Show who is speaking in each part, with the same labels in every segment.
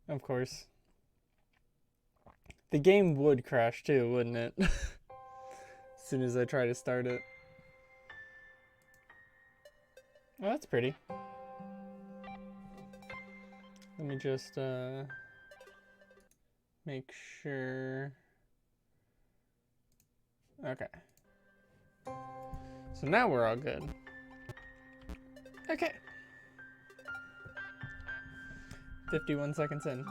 Speaker 1: Of course. The game would crash too, wouldn't it? As soon as I try to start it. Oh, that's pretty. Let me just make sure. Okay. So now we're all good. Okay. 51 seconds in.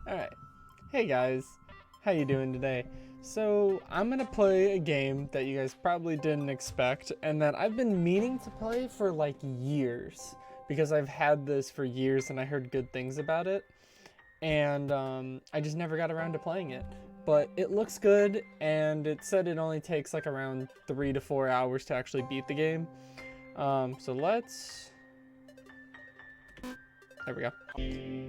Speaker 1: Alright. Hey guys. How you doing today? So, I'm gonna play a game that you guys probably didn't expect and that I've been meaning to play for like years. Because I've had this for years and I heard good things about it. And I just never got around to playing it. But it looks good, and it said it only takes like around 3 to 4 hours to actually beat the game. So let's... There we go.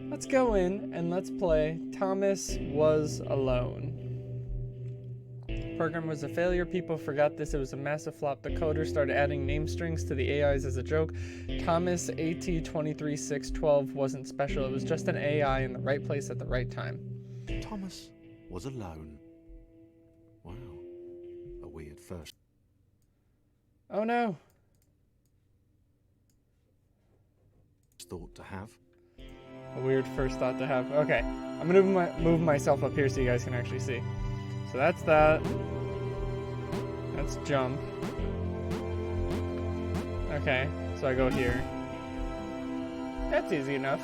Speaker 1: Let's go in and let's play Thomas Was Alone. Program was a failure. People forgot this. It was a massive flop. The coder started adding name strings to the AIs as a joke. Thomas AT23612 wasn't special. It was just an AI in the right place at the right time.
Speaker 2: Thomas was alone. Wow. A weird first
Speaker 1: Oh no.
Speaker 2: thought to have.
Speaker 1: A weird first thought to have. Okay. I'm gonna move myself up here so you guys can actually see. So that's that. That's jump. Okay, so I go here. That's easy enough.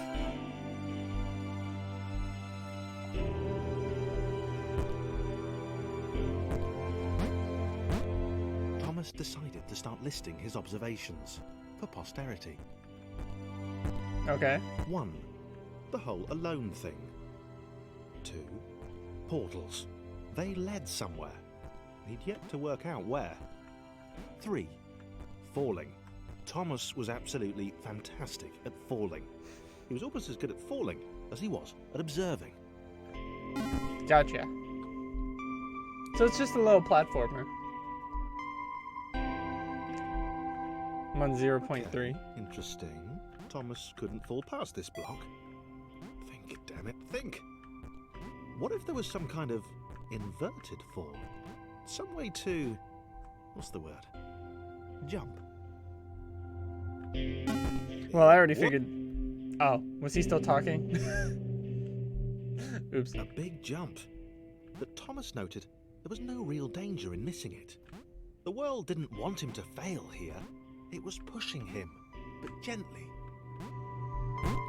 Speaker 2: Thomas decided to start listing his observations for posterity.
Speaker 1: Okay.
Speaker 2: 1. The whole alone thing. 2. Portals. They led somewhere. He'd yet to work out where. 3. Falling. Thomas was absolutely fantastic at falling. He was almost as good at falling as he was at observing.
Speaker 1: Gotcha. So it's just a little platformer. I'm on 0.3.
Speaker 2: Okay, interesting. Thomas couldn't fall past this block. Think, damn it, think. What if there was some kind of inverted fall? Some way to... what's the word? Jump.
Speaker 1: Well, I already figured... Oh, was he still talking? Oops.
Speaker 2: A big jump. But Thomas noted there was no real danger in missing it. The world didn't want him to fail here. It was pushing him, but gently.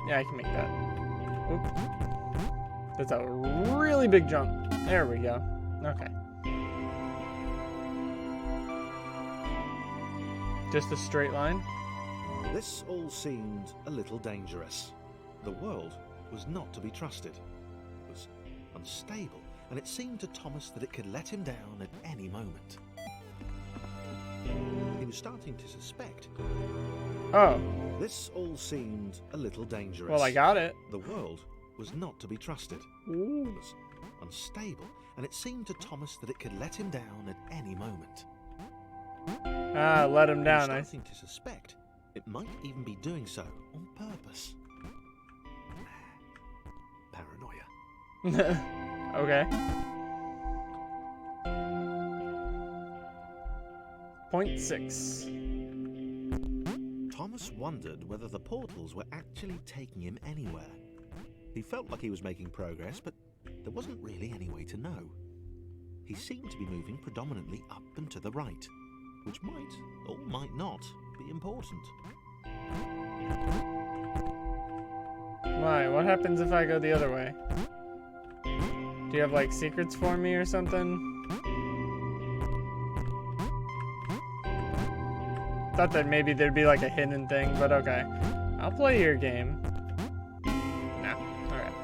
Speaker 1: Yeah, I can make that. Oop. That's a really big jump. There we go. Okay. Just a straight line.
Speaker 2: This all seemed a little dangerous. The world was not to be trusted. It was unstable, and it seemed to Thomas that it could let him down at any moment. He was starting to suspect.
Speaker 1: Oh.
Speaker 2: This all seemed a little dangerous.
Speaker 1: Well, I got it.
Speaker 2: The world was not to be trusted.
Speaker 1: Ooh.
Speaker 2: It was unstable, and it seemed to Thomas that it could let him down at any moment.
Speaker 1: Ah, let him down.
Speaker 2: He was starting to suspect it might even be doing so on purpose. Paranoia.
Speaker 1: Okay. Point 6.
Speaker 2: Thomas wondered whether the portals were actually taking him anywhere. He felt like he was making progress, but there wasn't really any way to know. He seemed to be moving predominantly up and to the right, which might, or might not, be important.
Speaker 1: Why? What happens if I go the other way? Do you have like secrets for me or something? Thought that maybe there'd be like a hidden thing, but okay. I'll play your game. No. Alright.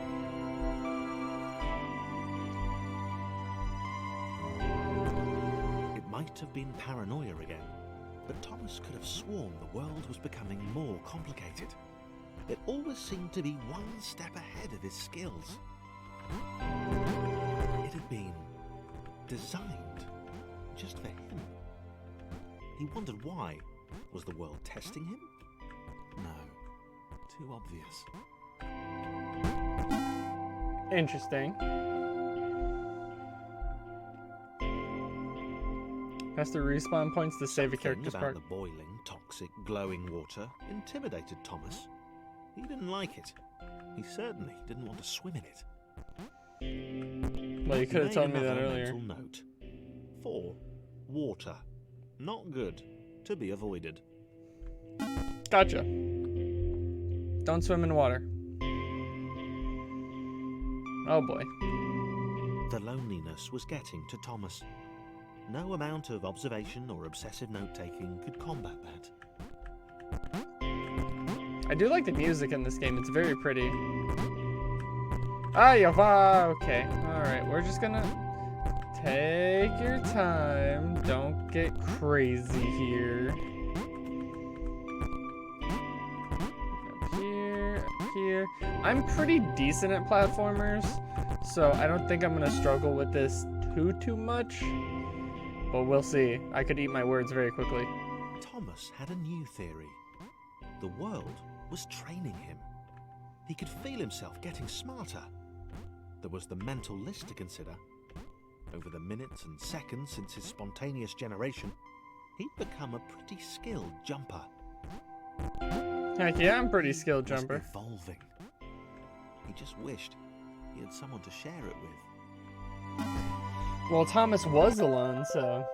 Speaker 2: It might have been paranoia again, but Thomas could have sworn the world was becoming more complicated. It always seemed to be one step ahead of his skills. It had been designed just for him. He wondered why. Was the world testing him? No, too obvious.
Speaker 1: Interesting. Has to respawn points to save a character's
Speaker 2: about
Speaker 1: part.
Speaker 2: the boiling, toxic, glowing water intimidated Thomas. He didn't like it. He certainly didn't want to swim in it.
Speaker 1: Well, you could have
Speaker 2: He
Speaker 1: told
Speaker 2: made
Speaker 1: me that
Speaker 2: another
Speaker 1: earlier.
Speaker 2: mental note. 4. Water. Not good. To be avoided.
Speaker 1: Gotcha. Don't swim in water. Oh boy.
Speaker 2: The loneliness was getting to Thomas. No amount of observation or obsessive note-taking could combat that.
Speaker 1: I do like the music in this game. It's very pretty. Ah, Yava. Okay. Alright, we're just gonna take your time. Don't get crazy here. Up here, up here. I'm pretty decent at platformers, so I don't think I'm gonna struggle with this too much. But we'll see. I could eat my words very quickly.
Speaker 2: Thomas had a new theory. The world was training him. He could feel himself getting smarter. There was the mental list to consider. Over the minutes and seconds since his spontaneous generation, he'd become a pretty skilled jumper.
Speaker 1: Heck yeah, I'm a pretty skilled
Speaker 2: Was
Speaker 1: jumper.
Speaker 2: evolving. He just wished he had someone to share it with.
Speaker 1: Well, Thomas was alone, so...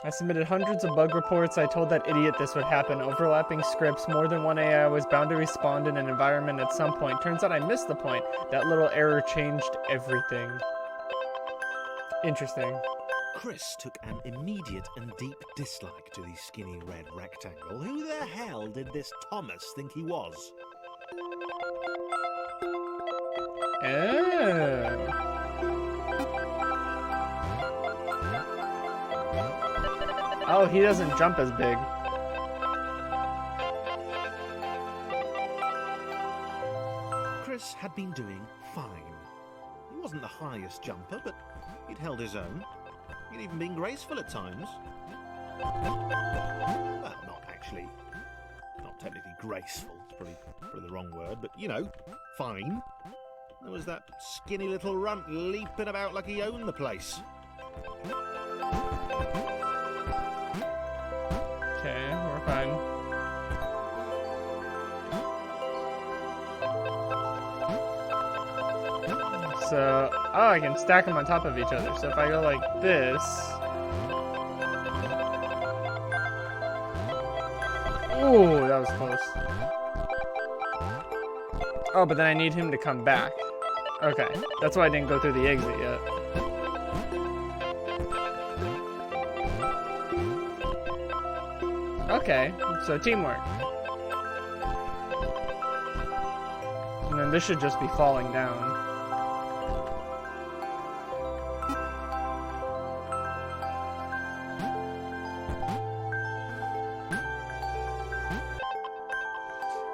Speaker 1: I submitted hundreds of bug reports. I told that idiot this would happen. Overlapping scripts, more than one AI was bound to respond in an environment at some point. Turns out I missed the point. That little error changed everything. Interesting.
Speaker 2: Chris took an immediate and deep dislike to the skinny red rectangle. Who the hell did this Thomas think he was?
Speaker 1: Oh. Oh, he doesn't jump as big.
Speaker 2: Chris had been doing fine. He wasn't the highest jumper, but he'd held his own. He'd even been graceful at times. Well, not actually. Not technically graceful. It's probably the wrong word, but you know, fine. There was that skinny little runt leaping about like he owned the place.
Speaker 1: Okay, we're fine. So, oh, I can stack them on top of each other. So if I go like this... Ooh, that was close. Oh, but then I need him to come back. Okay, that's why I didn't go through the exit yet. Okay, so teamwork. And then this should just be falling down.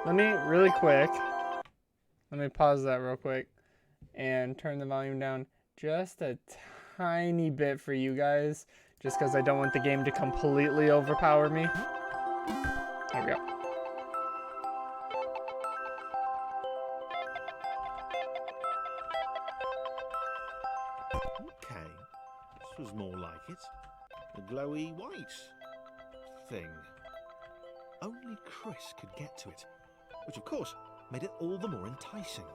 Speaker 1: Let me, really quick, let me pause that real quick and turn the volume down just a tiny bit for you guys, just because I don't want the game to completely overpower me. There we go.
Speaker 2: Okay, this was more like it. A glowy white thing. Only Chris could get to it, which of course made it all the more enticing.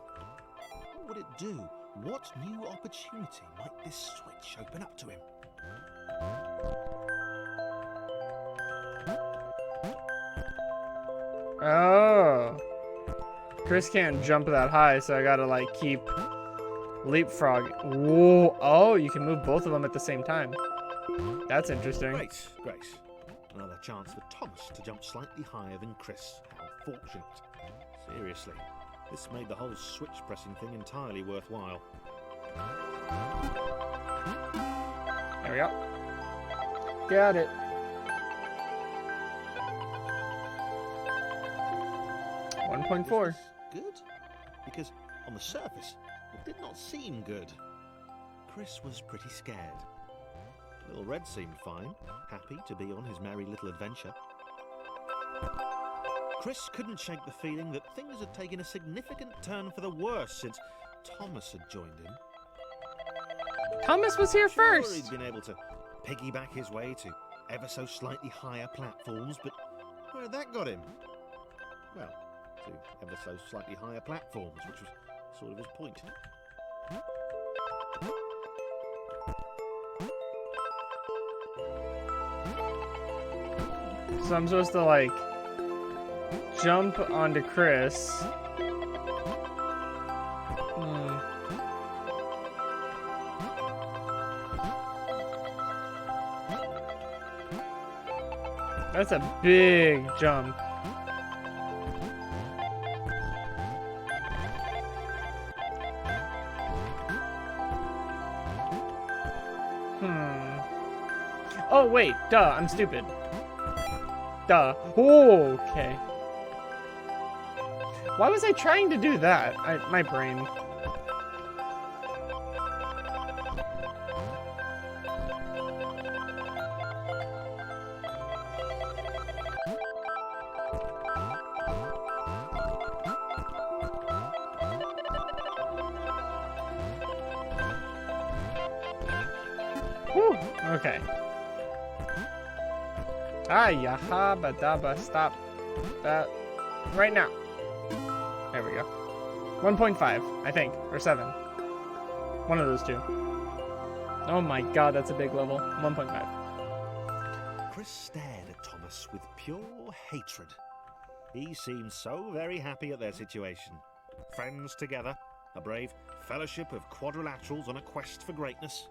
Speaker 2: What would it do? What new opportunity might this switch open up to him?
Speaker 1: Oh. Chris can't jump that high, so I gotta like keep leapfrog. Whoa. Oh, you can move both of them at the same time. That's interesting.
Speaker 2: Great, great. Another chance for Thomas to jump slightly higher than Chris. How fortunate. Seriously, this made the whole switch pressing thing entirely worthwhile.
Speaker 1: There we go. Got it.
Speaker 2: This
Speaker 1: 1.4.
Speaker 2: was good? Because on the surface, it did not seem good. Chris was pretty scared. Little Red seemed fine, happy to be on his merry little adventure. Chris couldn't shake the feeling that things had taken a significant turn for the worse since Thomas had joined him.
Speaker 1: Thomas was here
Speaker 2: Sure,
Speaker 1: first.
Speaker 2: he'd been able to piggyback his way to ever so slightly higher platforms, but where had that got him? Well, to ever so slightly higher platforms, which was sort of his point.
Speaker 1: So I'm supposed to like jump onto Chris. That's a big jump. Oh wait, duh, I'm stupid. Duh. Oh, okay. Why was I trying to do that? My brain. Whew, okay. Ah, yaha, badaba, stop. Right now. There we go. 1.5, I think, or 7. One of those two. Oh my god, that's a big level. 1.5.
Speaker 2: Chris stared at Thomas with pure hatred. He seemed so very happy at their situation. Friends together, a brave fellowship of quadrilaterals on a quest for greatness.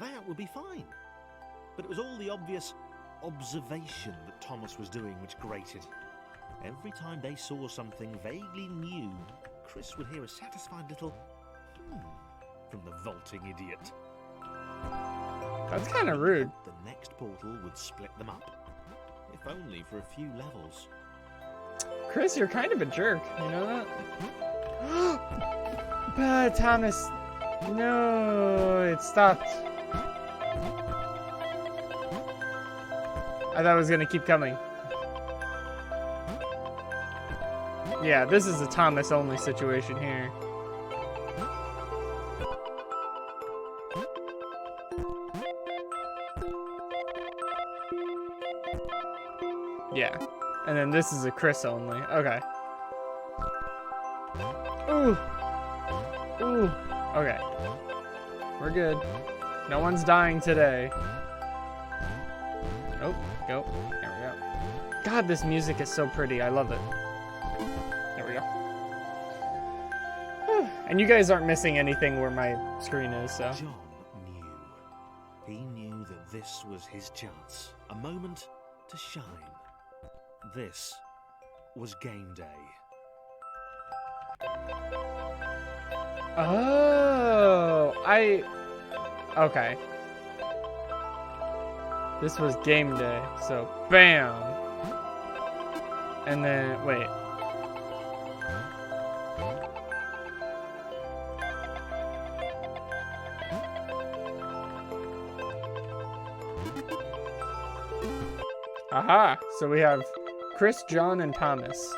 Speaker 2: That would be fine. But it was all the obvious observation that Thomas was doing which grated. Every time they saw something vaguely new, Chris would hear a satisfied little from the vaulting idiot.
Speaker 1: That's kind of rude.
Speaker 2: The next portal would split them up, if only for a few levels.
Speaker 1: Chris, you're kind of a jerk. You know that? Thomas. No, it stopped. I thought it was going to keep coming. Yeah, this is a Thomas only situation here. Yeah. And then this is a Chris only. Okay. Ooh. Ooh. Okay. We're good. No one's dying today. Oh, go. There we go. God, this music is so pretty. I love it. There we go. And you guys aren't missing anything where my screen is, so.
Speaker 2: John knew. He knew that this was his chance. A moment to shine. This was game day.
Speaker 1: Oh, okay. This was game day, so bam. And then, wait. Aha, so we have Chris, John, and Thomas.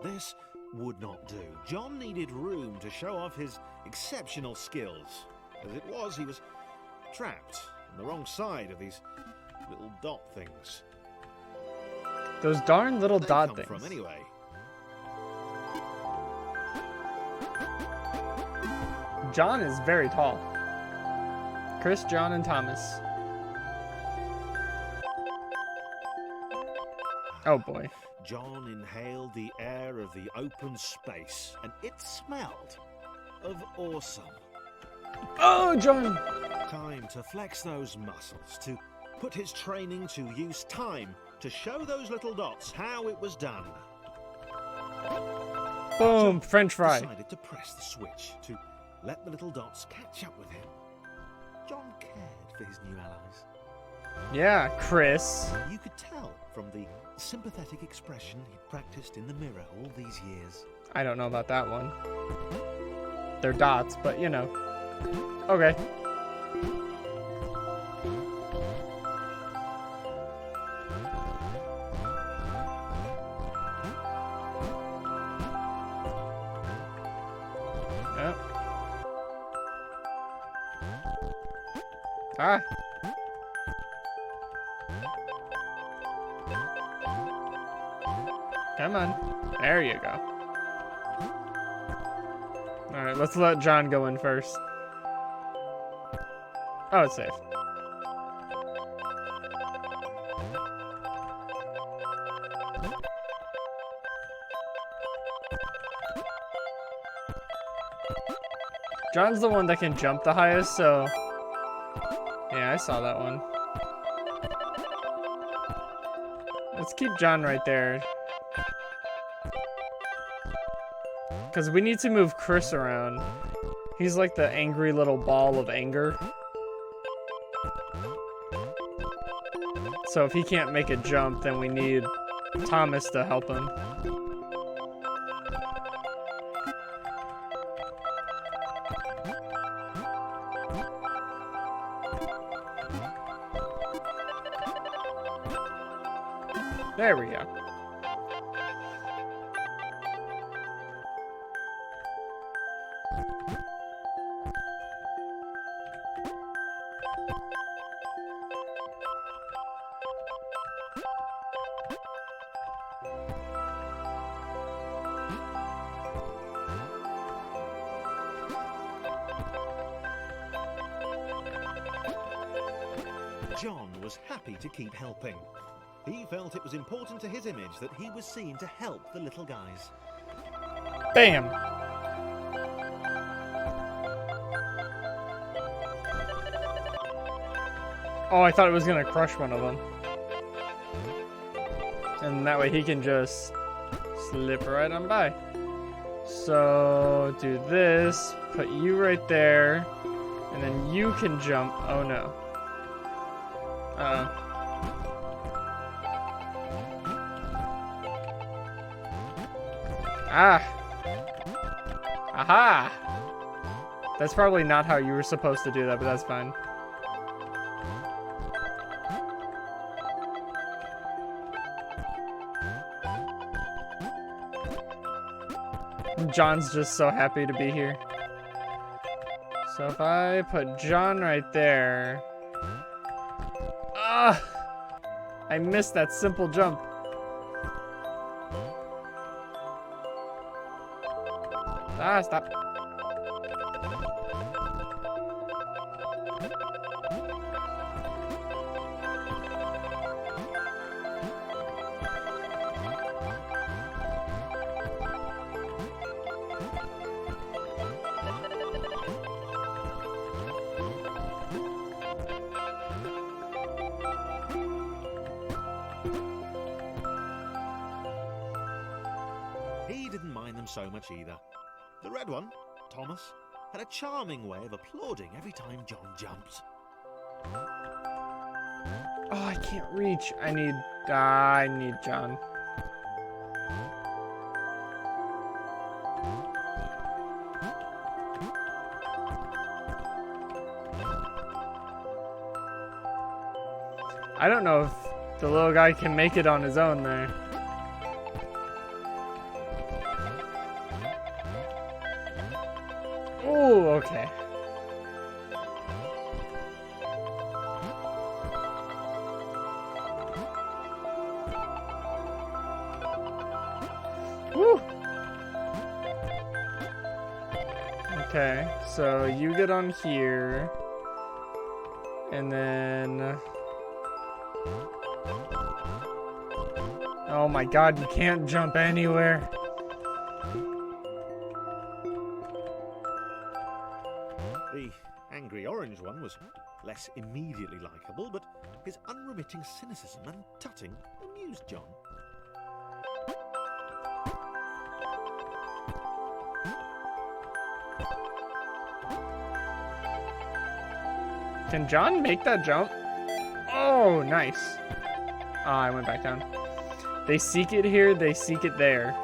Speaker 2: This would not do. John needed room to show off his exceptional skills. As it was, he was trapped on the wrong side of these little dot things.
Speaker 1: Those darn little
Speaker 2: Where'd they
Speaker 1: dot
Speaker 2: come
Speaker 1: things.
Speaker 2: from anyway?
Speaker 1: John is very tall. Chris, John, and Thomas. Oh boy.
Speaker 2: John inhaled the air of the open space, and it smelled of awesome.
Speaker 1: Oh, John!
Speaker 2: Time to flex those muscles, to put his training to use, time to show those little dots how it was done.
Speaker 1: Boom, French fry.
Speaker 2: Decided to press the switch, to let the little dots catch up with him. John cared for his new allies.
Speaker 1: Yeah, Chris.
Speaker 2: You could tell from the sympathetic expression he'd practiced in the mirror all these years.
Speaker 1: I don't know about that one. They're dots, but you know. Okay. Ah. Come on. There you go. Alright, let's let John go in first. Oh, it's safe. John's the one that can jump the highest, so... Yeah, I saw that one. Let's keep John right there. Because we need to move Chris around. He's like the angry little ball of anger. So if he can't make a jump, then we need Thomas to help him. There we go.
Speaker 2: John was happy to keep helping. He felt it was important to his image that he was seen to help the little guys.
Speaker 1: Bam! Oh, I thought it was gonna crush one of them. And that way he can just slip right on by. So, do this, put you right there, and then you can jump. Oh no. Uh-oh. Ah! Aha! That's probably not how you were supposed to do that, but that's fine. John's just so happy to be here. So if I put John right there... Ah! I missed that simple jump. Ah, stop.
Speaker 2: He didn't mind them so much either. The red one, Thomas, had a charming way of applauding every time John jumped.
Speaker 1: Oh, I can't reach. I need John. I don't know if the little guy can make it on his own there. Oh, okay. Woo! Okay, so you get on here, and then... Oh my god, you can't jump anywhere.
Speaker 2: The angry orange one was less immediately likeable, but his unremitting cynicism and tutting amused John.
Speaker 1: Can John make that jump? Oh, nice. Oh, I went back down. They seek it here, they seek it there.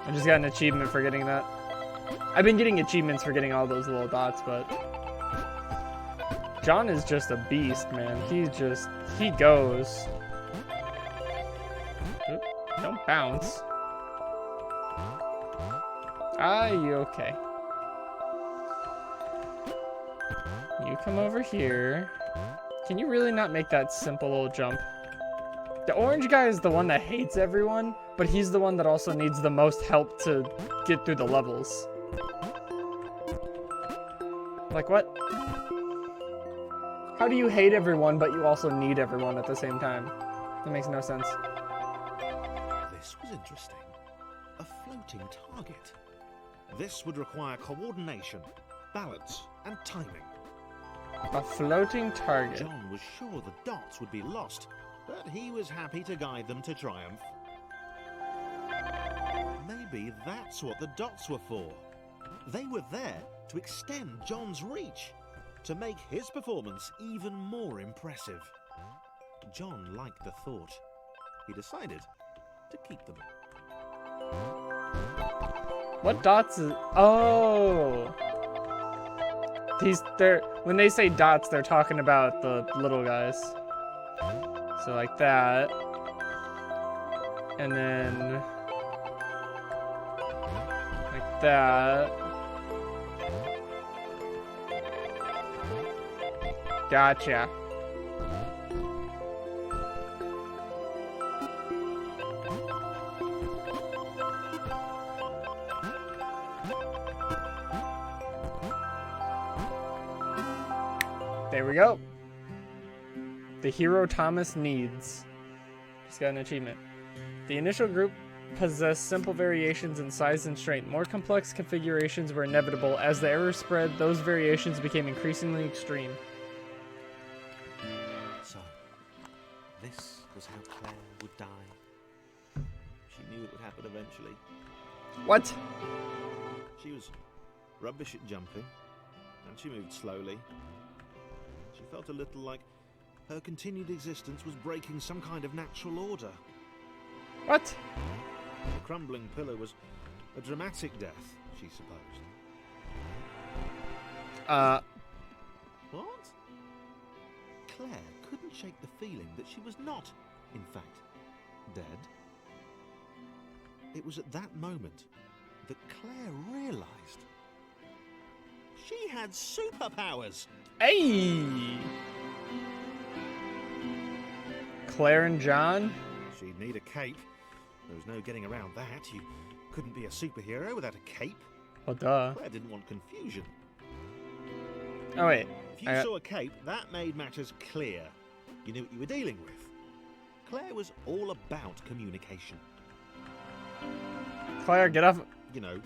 Speaker 1: I just got an achievement for getting that. I've been getting achievements for getting all those little dots, but... John is just a beast, man. He goes. Oop, don't bounce. Ah, you okay? You come over here. Can you really not make that simple little jump? The orange guy is the one that hates everyone, but he's the one that also needs the most help to get through the levels. Like, what? How do you hate everyone, but you also need everyone at the same time? That makes no sense.
Speaker 2: This was interesting. A floating target. This would require coordination, balance, and timing.
Speaker 1: A floating target.
Speaker 2: John was sure the dots would be lost, but he was happy to guide them to triumph. Maybe that's what the dots were for. They were there to extend John's reach, to make his performance even more impressive. John liked the thought. He decided to keep them.
Speaker 1: What dots is... Oh! When they say dots, they're talking about the little guys. So like that. And then... like that. Gotcha. There we go. The hero Thomas needs. Just got an achievement. The initial group possessed simple variations in size and strength. More complex configurations were inevitable. As the era spread, those variations became increasingly extreme.
Speaker 2: So, this was how Claire would die. She knew it would happen eventually.
Speaker 1: What?
Speaker 2: She was rubbish at jumping, and she moved slowly. She felt a little like her continued existence was breaking some kind of natural order.
Speaker 1: What?
Speaker 2: The crumbling pillar was a dramatic death, she supposed. What? Claire couldn't shake the feeling that she was not, in fact, dead. It was at that moment that Claire realized she had superpowers.
Speaker 1: Hey! Claire and John?
Speaker 2: She'd need a cape. There was no getting around that. You couldn't be a superhero without a cape.
Speaker 1: Well, duh.
Speaker 2: Claire didn't want confusion.
Speaker 1: Oh, wait.
Speaker 2: If you saw a cape, that made matters clear. You knew what you were dealing with. Claire was all about communication.
Speaker 1: Claire, get off.
Speaker 2: You know,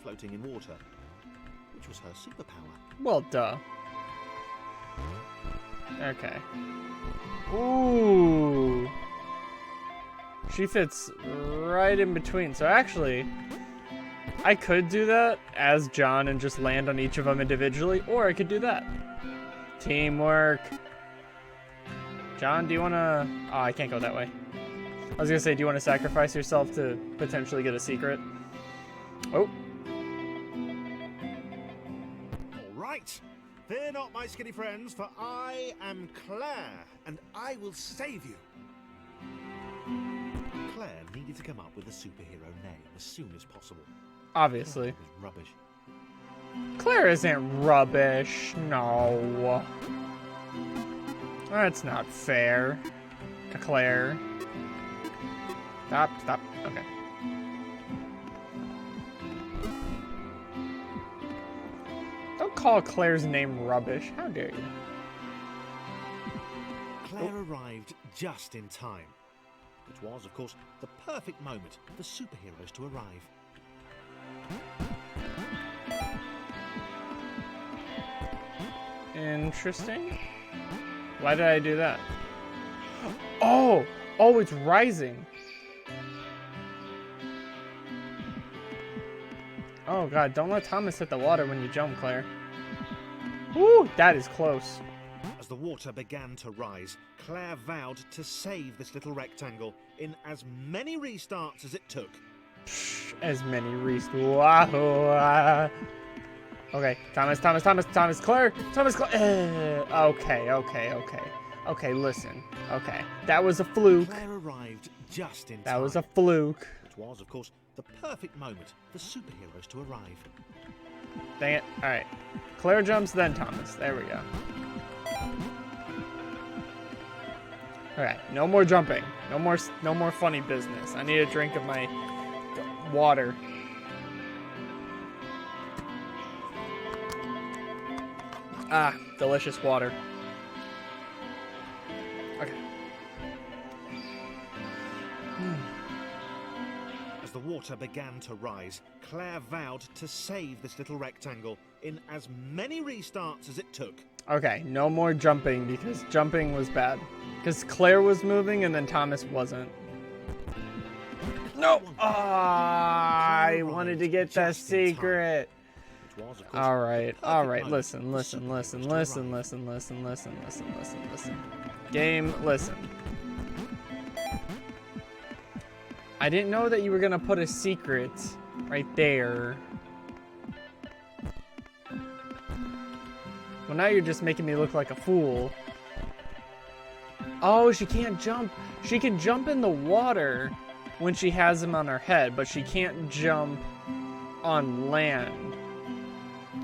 Speaker 2: floating in water, which was her superpower.
Speaker 1: Well, duh. Okay. Ooh. She fits right in between. So actually, I could do that as John and just land on each of them individually, or I could do that. Teamwork. John, do you want to... Oh, I can't go that way. I was going to say, do you want to sacrifice yourself to potentially get a secret? Oh.
Speaker 2: All right. Fear not, my skinny friends, for I am Claire, and I will save you. Claire needed to come up with a superhero name as soon as possible.
Speaker 1: Obviously.
Speaker 2: It was rubbish.
Speaker 1: Claire isn't rubbish. No. That's not fair to Claire. Stop. Okay. Don't call Claire's name rubbish. How dare you?
Speaker 2: Claire arrived just in time. It was, of course, the perfect moment for superheroes to arrive.
Speaker 1: Interesting. Why did I do that? Oh! Oh, it's rising. Oh god, don't let Thomas hit the water when you jump, Claire. Woo, that is close.
Speaker 2: As the water began to rise, Claire vowed to save this little rectangle in as many restarts as it took.
Speaker 1: Psh, as many restarts. Okay, Thomas, Claire. Okay, listen. Okay, that was a fluke.
Speaker 2: Claire arrived just in time.
Speaker 1: That was a fluke.
Speaker 2: It was, of course, the perfect moment for superheroes to arrive.
Speaker 1: Dang it. Alright. Claire jumps, then Thomas. There we go. Alright, no more jumping. No more funny business. I need a drink of my water. Ah, delicious water. Okay.
Speaker 2: As the water began to rise, Claire vowed to save this little rectangle in as many restarts as it took.
Speaker 1: Okay, no more jumping because jumping was bad. Because Claire was moving and then Thomas wasn't. No! I wanted to get that secret. Alright, listen. Game, listen. I didn't know that you were gonna put a secret right there. Well, now you're just making me look like a fool. Oh, she can't jump. She can jump in the water when she has him on her head, but she can't jump on land.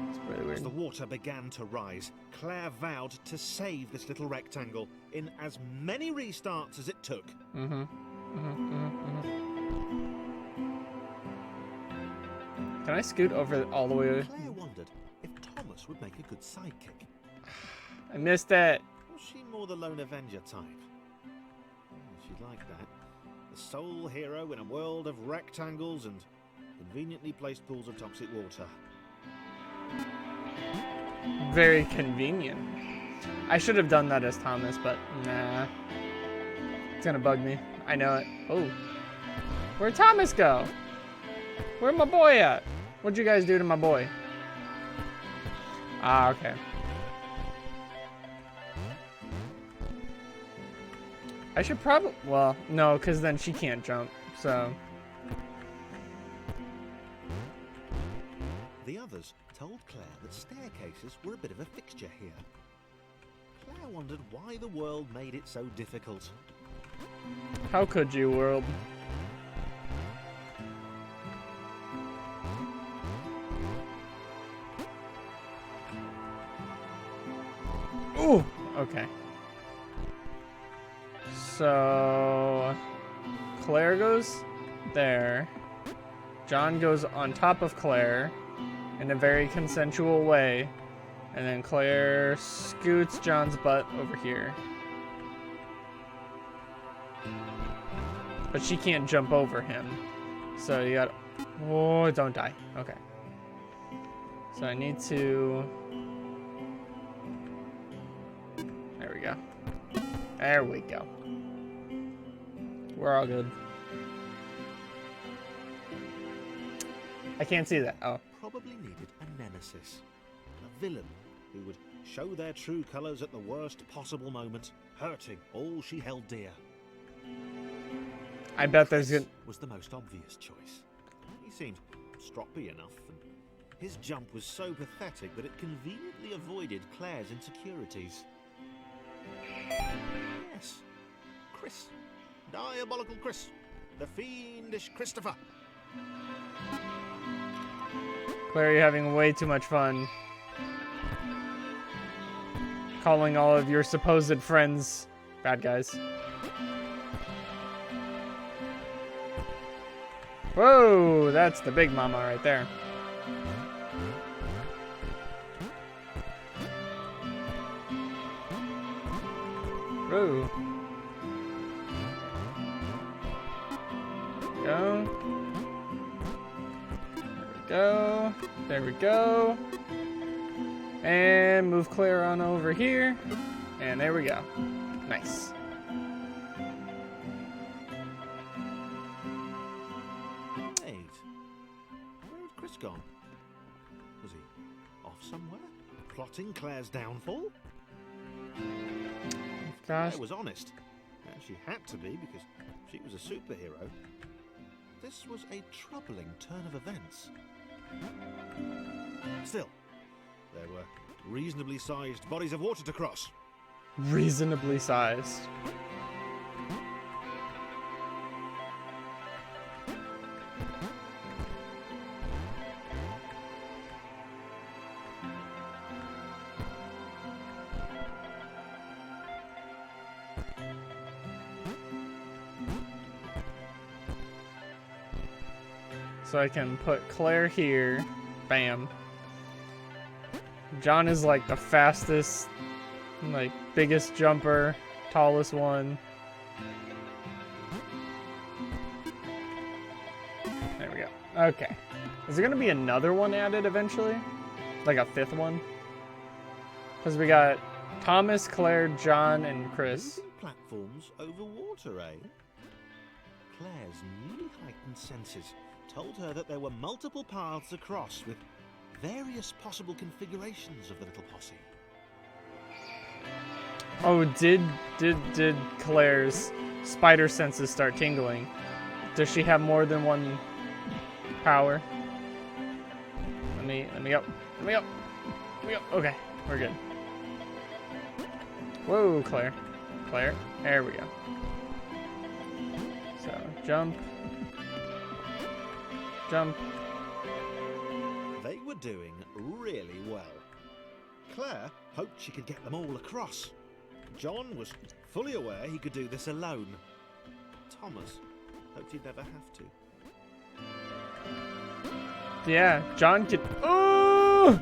Speaker 1: It's really weird.
Speaker 2: As the water began to rise, Claire vowed to save this little rectangle in as many restarts as it took.
Speaker 1: Can I scoot over all the way?
Speaker 2: Claire wondered if Thomas would make a good sidekick.
Speaker 1: I missed it.
Speaker 2: Was she more the lone Avenger type? She'd like that. The sole hero in a world of rectangles and conveniently placed pools of toxic water.
Speaker 1: Very convenient. I should have done that as Thomas, but nah. It's gonna bug me. I know it. Oh. Where'd Thomas go? Where'd my boy at? What'd you guys do to my boy? Ah, okay. I should probably... Well, no, because then she can't jump, so...
Speaker 2: The others told Claire that staircases were a bit of a fixture here. Claire wondered why the world made it so difficult.
Speaker 1: How could you, world? Ooh, okay. So Claire goes there. John goes on top of Claire in a very consensual way. And then Claire scoots John's butt over here. But she can't jump over him. So you gotta... Oh, don't die. Okay. So I need to... There we go. There we go. We're all good. I can't see that. Oh.
Speaker 2: Probably needed a nemesis. A villain who would show their true colours at the worst possible moment, hurting all she held dear.
Speaker 1: I bet there's
Speaker 2: Chris
Speaker 1: good...
Speaker 2: was the most obvious choice. He seemed stroppy enough, and his jump was so pathetic that it conveniently avoided Claire's insecurities. Yes, Chris. Diabolical Chris. The fiendish Christopher.
Speaker 1: Claire, you're having way too much fun. Calling all of your supposed friends bad guys. Whoa, that's the big mama right there. Whoa. Go. There we go. There we go. And move Claire on over here. And there we go. Nice.
Speaker 2: Wait. Where had Chris gone? Was he off somewhere? Plotting Claire's downfall?
Speaker 1: Gosh.
Speaker 2: Claire was honest. She had to be because she was a superhero. This was a troubling turn of events. Still, there were reasonably sized bodies of water to cross.
Speaker 1: Reasonably sized. So I can put Claire here. Bam. John is like the fastest, like biggest jumper, tallest one. There we go. Okay. Is there gonna be another one added eventually? Like a fifth one? Because we got Thomas, Claire, John, and Chris.
Speaker 2: Moving platforms over water, eh? Claire's newly heightened senses told her that there were multiple paths across with various possible configurations of the little posse.
Speaker 1: Oh, did Claire's spider senses start tingling? Does she have more than one power? Let me go. Let me go. Let me go. Okay, we're good. Whoa, Claire. Claire. There we go. So, jump. Jump.
Speaker 2: They were doing really well. Claire hoped she could get them all across. John was fully aware he could do this alone. Thomas hoped he'd never have to.
Speaker 1: Yeah, John could. Oh!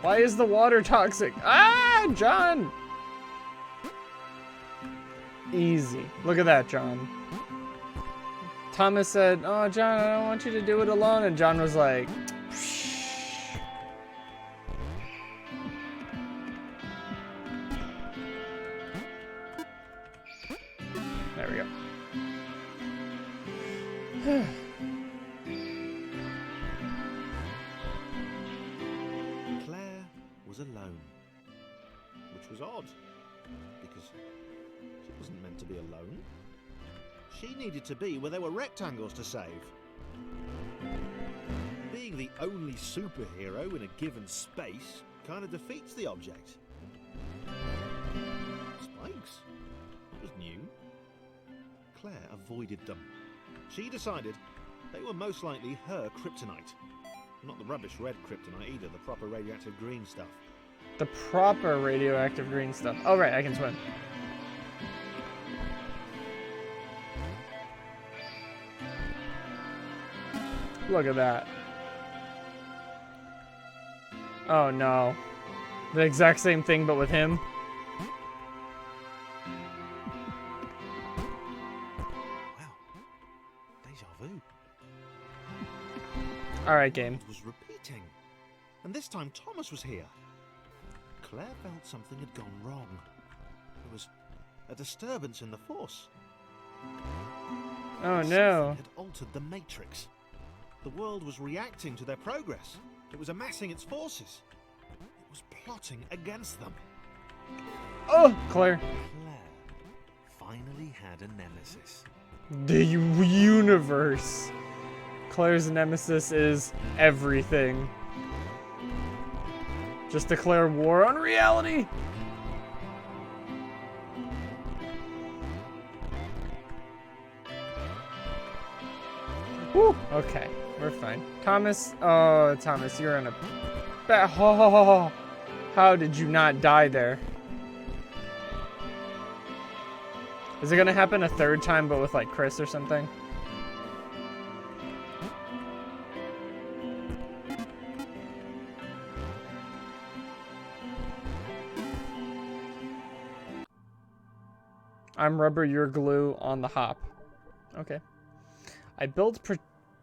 Speaker 1: Why is the water toxic? Ah, John! Easy. Look at that, John. Thomas said, "Oh, John, I don't want you to do it alone." And John was like, "Psh." There we go.
Speaker 2: Claire was alone, which was odd, because she wasn't meant to be alone. She needed to be where there were rectangles to save. Being the only superhero in a given space kind of defeats the object. Spikes? That was new. Claire avoided them. She decided they were most likely her kryptonite. Not the rubbish red kryptonite either, the proper radioactive green stuff.
Speaker 1: The proper radioactive green stuff. Oh, right, I can swim. Look at that. Oh no. The exact same thing, but with him.
Speaker 2: Wow. Deja vu.
Speaker 1: Alright, game.
Speaker 2: It was repeating. And this time Thomas was here. Claire felt something had gone wrong. There was a disturbance in the force.
Speaker 1: Oh no.
Speaker 2: Something had altered the matrix. The world was reacting to their progress. It was amassing its forces. It was plotting against them.
Speaker 1: Oh, Claire.
Speaker 2: Claire finally had a nemesis.
Speaker 1: The universe. Claire's nemesis is everything. Just declare war on reality. Whew, okay, we're fine. Thomas, oh, Thomas, you're in a bad. Oh, how did you not die there? Is it gonna happen a third time, but with like Chris or something? I'm rubber, you're glue on the hop. Okay. I built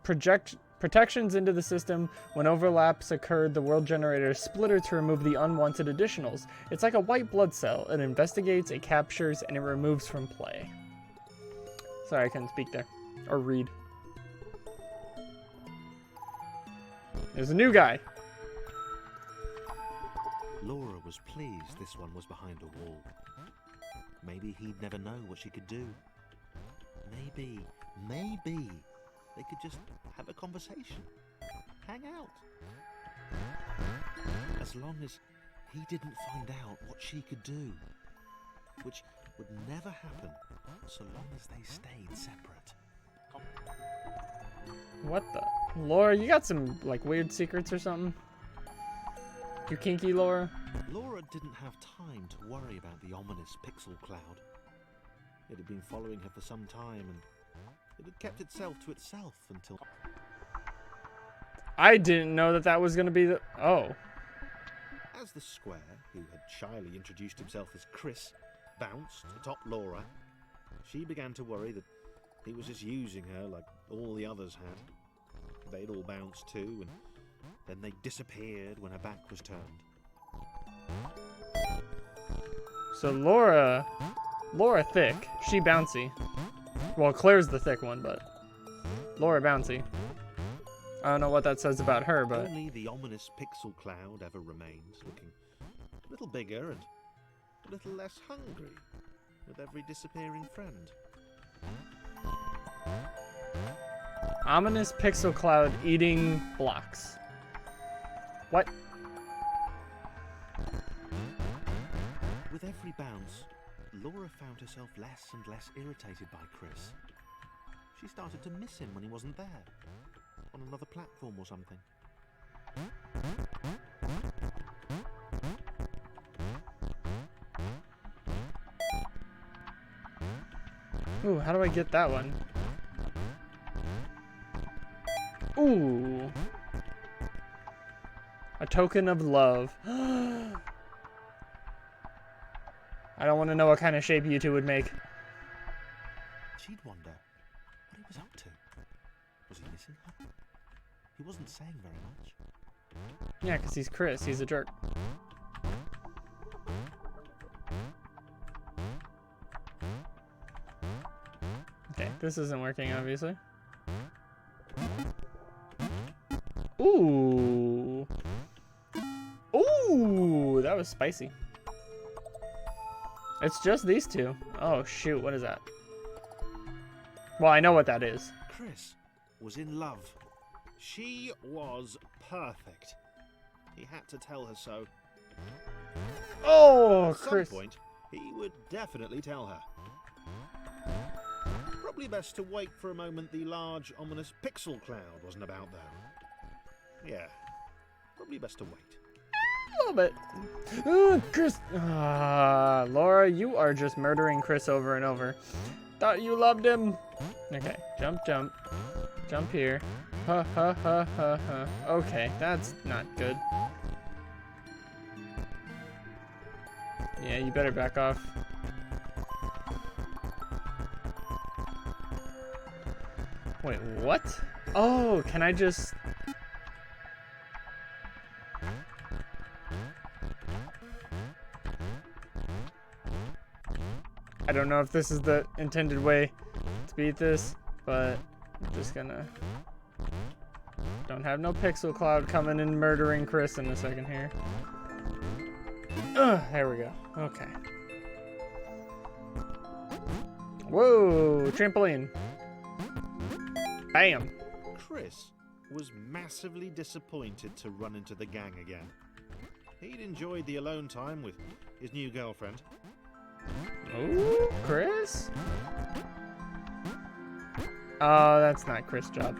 Speaker 1: protections into the system. When overlaps occurred, the world generator splitter to remove the unwanted additionals. It's like a white blood cell. It investigates, it captures, and it removes from play. Sorry, I couldn't speak there. Or read. There's a new guy.
Speaker 2: Laura was pleased this one was behind a wall. Maybe he'd never know what she could do. Maybe they could just have a conversation. Hang out. As long as he didn't find out what she could do. Which would never happen so long as they stayed separate.
Speaker 1: What the? Laura, you got some like weird secrets or something? You kinky, Laura?
Speaker 2: Laura didn't have time to worry about the ominous pixel cloud. It had been following her for some time, and It had kept itself to itself until...
Speaker 1: I didn't know that that was going to be the... Oh.
Speaker 2: As the square, who had shyly introduced himself as Chris, bounced atop Laura, she began to worry that he was just using her like all the others had. They'd all bounced too, and then they disappeared when her back was turned.
Speaker 1: So Laura thick, she bouncy. Well, Claire's the thick one, but Laura bouncy. I don't know what that says about her, but...
Speaker 2: Only the ominous pixel cloud ever remains, looking a little bigger and a little less hungry with every disappearing friend.
Speaker 1: Ominous pixel cloud eating blocks. What?
Speaker 2: With every bounce, Laura found herself less and less irritated by Chris. She started to miss him when he wasn't there, on another platform or something.
Speaker 1: Ooh, how do I get that one? Ooh. A token of love. I don't want to know what kind of shape you two would make.
Speaker 2: She'd wonder what he was up to. Was he missing her? He wasn't saying very much.
Speaker 1: Yeah, because he's Chris. He's a jerk. Okay, this isn't working, obviously. Ooh. Ooh, that was spicy. It's just these two. Oh, shoot, what is that? Well, I know what that is.
Speaker 2: Chris was in love. She was perfect. He had to tell her so.
Speaker 1: Oh,
Speaker 2: At some
Speaker 1: Chris.
Speaker 2: point, he would definitely tell her. Probably best to wait for a moment the large, ominous pixel cloud wasn't about, though. Yeah, probably best to wait.
Speaker 1: A little bit. Ooh, Chris. Ah, Laura, you are just murdering Chris over and over. Thought you loved him. Okay, jump, jump. Jump here. Ha, ha, ha, ha, ha. Okay, that's not good. Yeah, you better back off. Wait, what? Oh, can I just... I don't know if this is the intended way to beat this, but I'm just gonna... Don't have no pixel cloud coming and murdering Chris in a second here. There we go. Okay. Whoa, trampoline. Bam.
Speaker 2: Chris was massively disappointed to run into the gang again. He'd enjoyed the alone time with his new girlfriend.
Speaker 1: Ooh, Chris? Oh, that's not Chris' job.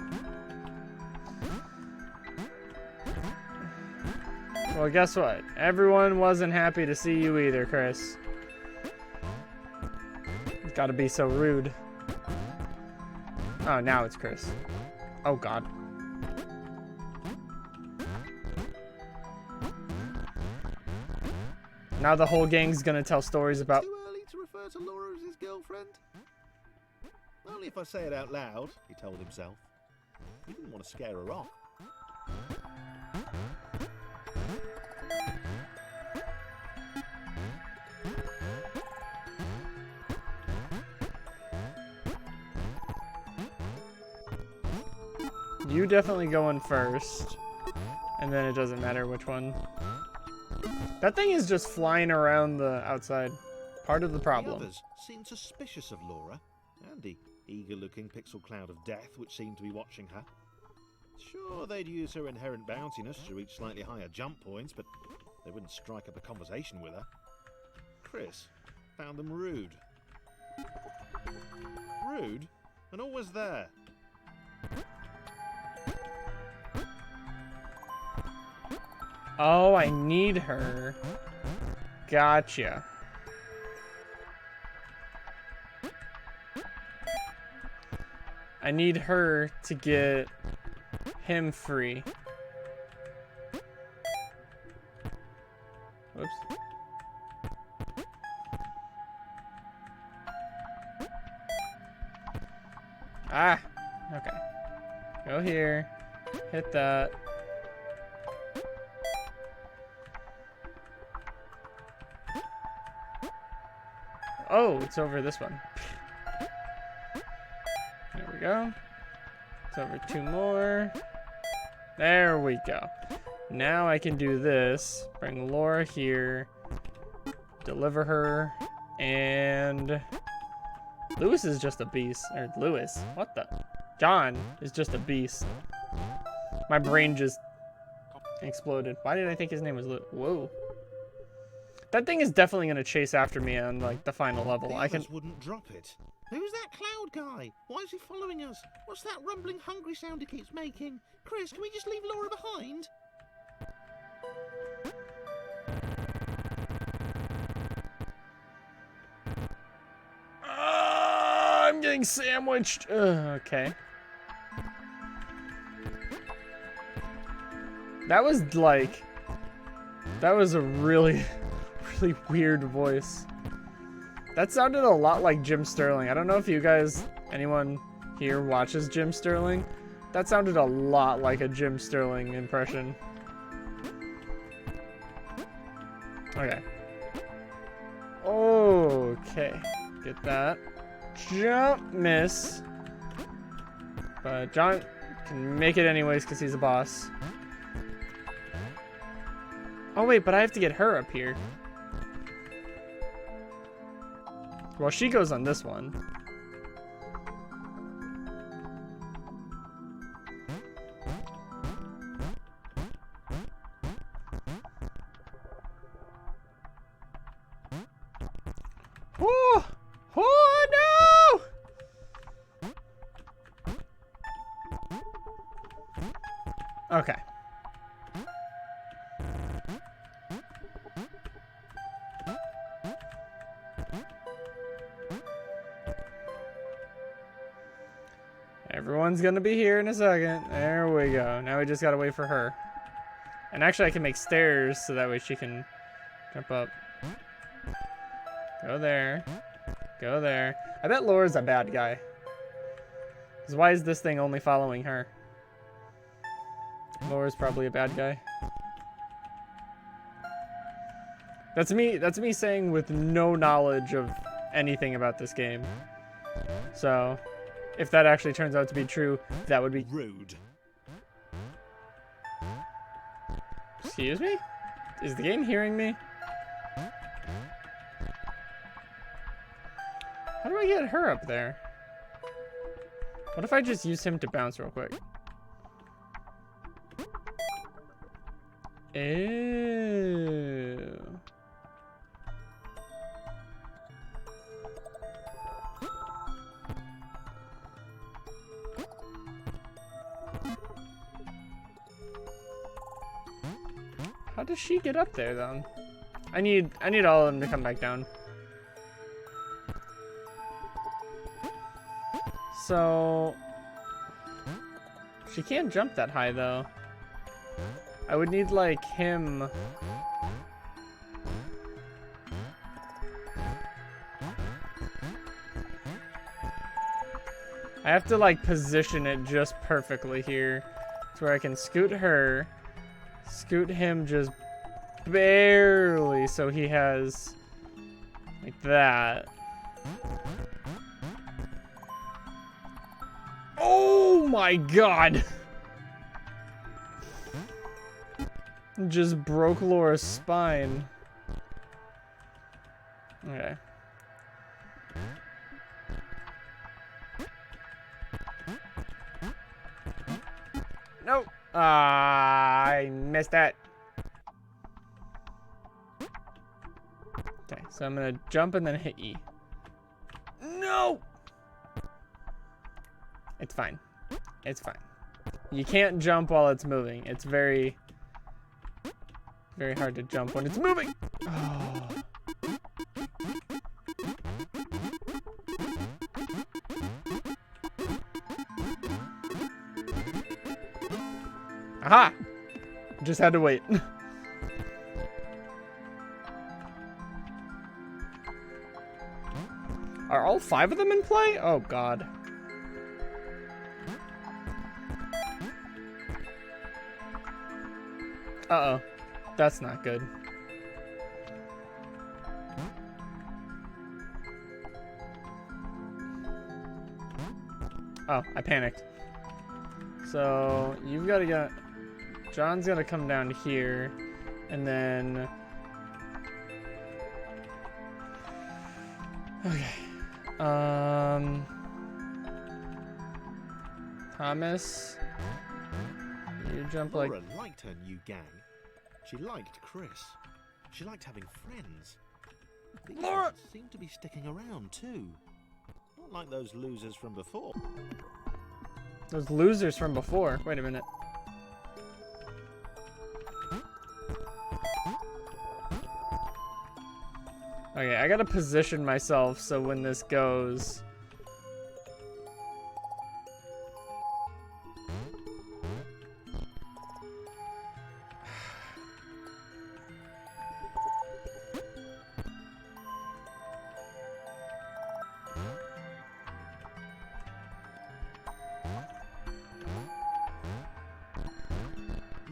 Speaker 1: Well, guess what? Everyone wasn't happy to see you either, Chris. It's gotta be so rude. Oh, now it's Chris. Oh, God. Now the whole gang's gonna tell stories about...
Speaker 2: Too early to refer to Laura as his girlfriend? Only if I say it out loud, he told himself. He didn't want to scare her off.
Speaker 1: You definitely go in first, and then it doesn't matter which one. That thing is just flying around the outside. Part of the problem.
Speaker 2: The others seemed suspicious of Laura, and the eager-looking pixel cloud of death which seemed to be watching her. Sure, they'd use her inherent bounciness to reach slightly higher jump points, but they wouldn't strike up a conversation with her. Chris found them rude. Rude? And always there.
Speaker 1: Oh, I need her. Gotcha. I need her to get him free. Whoops. Ah, okay. Go here. Hit that. Oh, it's over this one. There we go. It's over 2 more. There we go. Now I can do this. Bring Laura here. Deliver her. And Lewis is just a beast. Or Lewis. What the? John is just a beast. My brain just exploded. Why did I think his name was Lewis? Whoa. That thing is definitely going to chase after me on like the final level.
Speaker 2: I wouldn't drop it. Who's that cloud guy? Why is he following us? What's that rumbling hungry sound he keeps making? Chris, can we just leave Laura behind?
Speaker 1: I'm getting sandwiched. Okay. That was a really weird voice. That sounded a lot like Jim Sterling. I don't know if you guys, anyone here watches Jim Sterling. That sounded a lot like a Jim Sterling impression. Okay. Okay. Get that. Jump, miss. But John can make it anyways because he's a boss. Oh wait, but I have to get her up here. Well, she goes on this one. Oh! Oh no! Okay. Everyone's gonna be here in a second. There we go. Now we just gotta wait for her. And actually I can make stairs so that way she can jump up. Go there. Go there. I bet Laura's a bad guy. 'Cause why is this thing only following her? Laura's probably a bad guy. That's me saying with no knowledge of anything about this game. So if that actually turns out to be true, that would be
Speaker 2: rude.
Speaker 1: Excuse me? Is the game hearing me? How do I get her up there? What if I just use him to bounce real quick? Ew. How does she get up there then? I need all of them to come back down. So she can't jump that high though. I would need like him. I have to like position it just perfectly here to where I can scoot her, scoot him just barely so he has like that. Oh my god! Just broke Laura's spine. Okay. Nope. I missed that. Okay, so I'm gonna jump and then hit E. No! It's fine. It's fine. You can't jump while it's moving. It's very hard to jump when it's moving. Oh. Aha! Just had to wait. Are all 5 of them in play? Oh, God. Uh-oh. That's not good. Oh, I panicked. So, you've got to get... John's got to come down here, and then... Okay. Thomas, you jump like...
Speaker 2: Laura liked her new gang. She liked Chris. She liked having friends. These
Speaker 1: Laura
Speaker 2: ones seem to be sticking around too. Not like those losers from before.
Speaker 1: Those losers from before. Wait a minute. Okay, I gotta position myself so when this goes...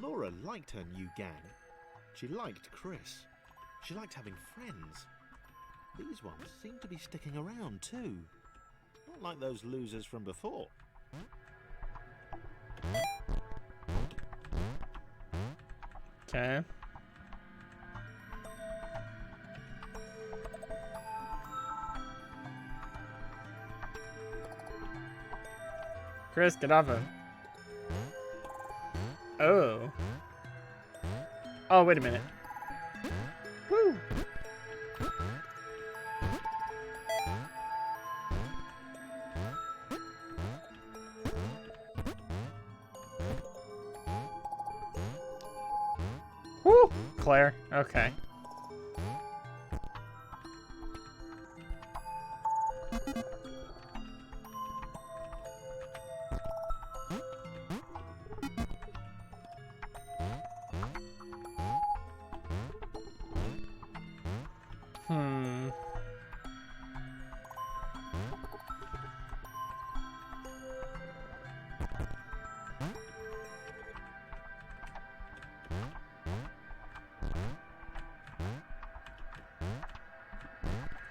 Speaker 2: Laura liked her new gang. She liked Chris. She liked having friends. These ones seem to be sticking around too. Not like those losers from before.
Speaker 1: Okay. Chris, get off him. Oh. Oh, wait a minute. Woo. Woo. Claire. Okay.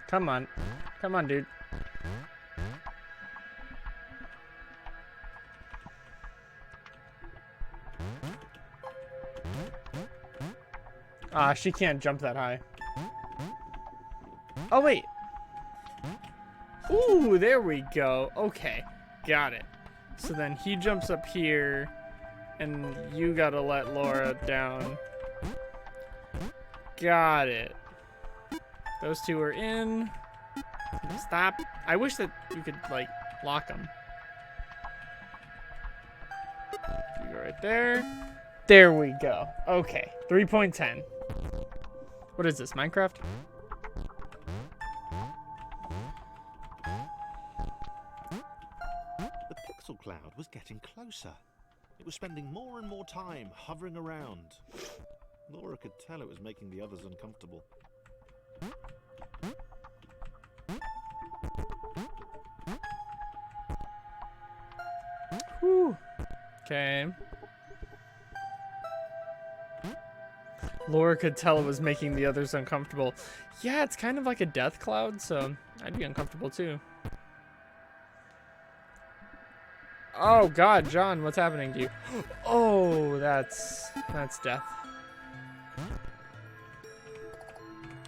Speaker 1: Come on. Come on, dude. Ah, she can't jump that high. Oh, wait. Ooh, there we go. Okay, got it. So then he jumps up here, and you gotta let Laura down. Got it. Those two are in. Stop. I wish that you could, like, lock them. You go right there. There we go. Okay, 3.10. What is this, Minecraft?
Speaker 2: The pixel cloud was getting closer. It was spending more and more time hovering around. Laura could tell it was making the others uncomfortable.
Speaker 1: Whew. Okay. Laura could tell it was making the others uncomfortable. Yeah, it's kind of like a death cloud, so I'd be uncomfortable too. Oh God, John, what's happening to you? Oh, that's death.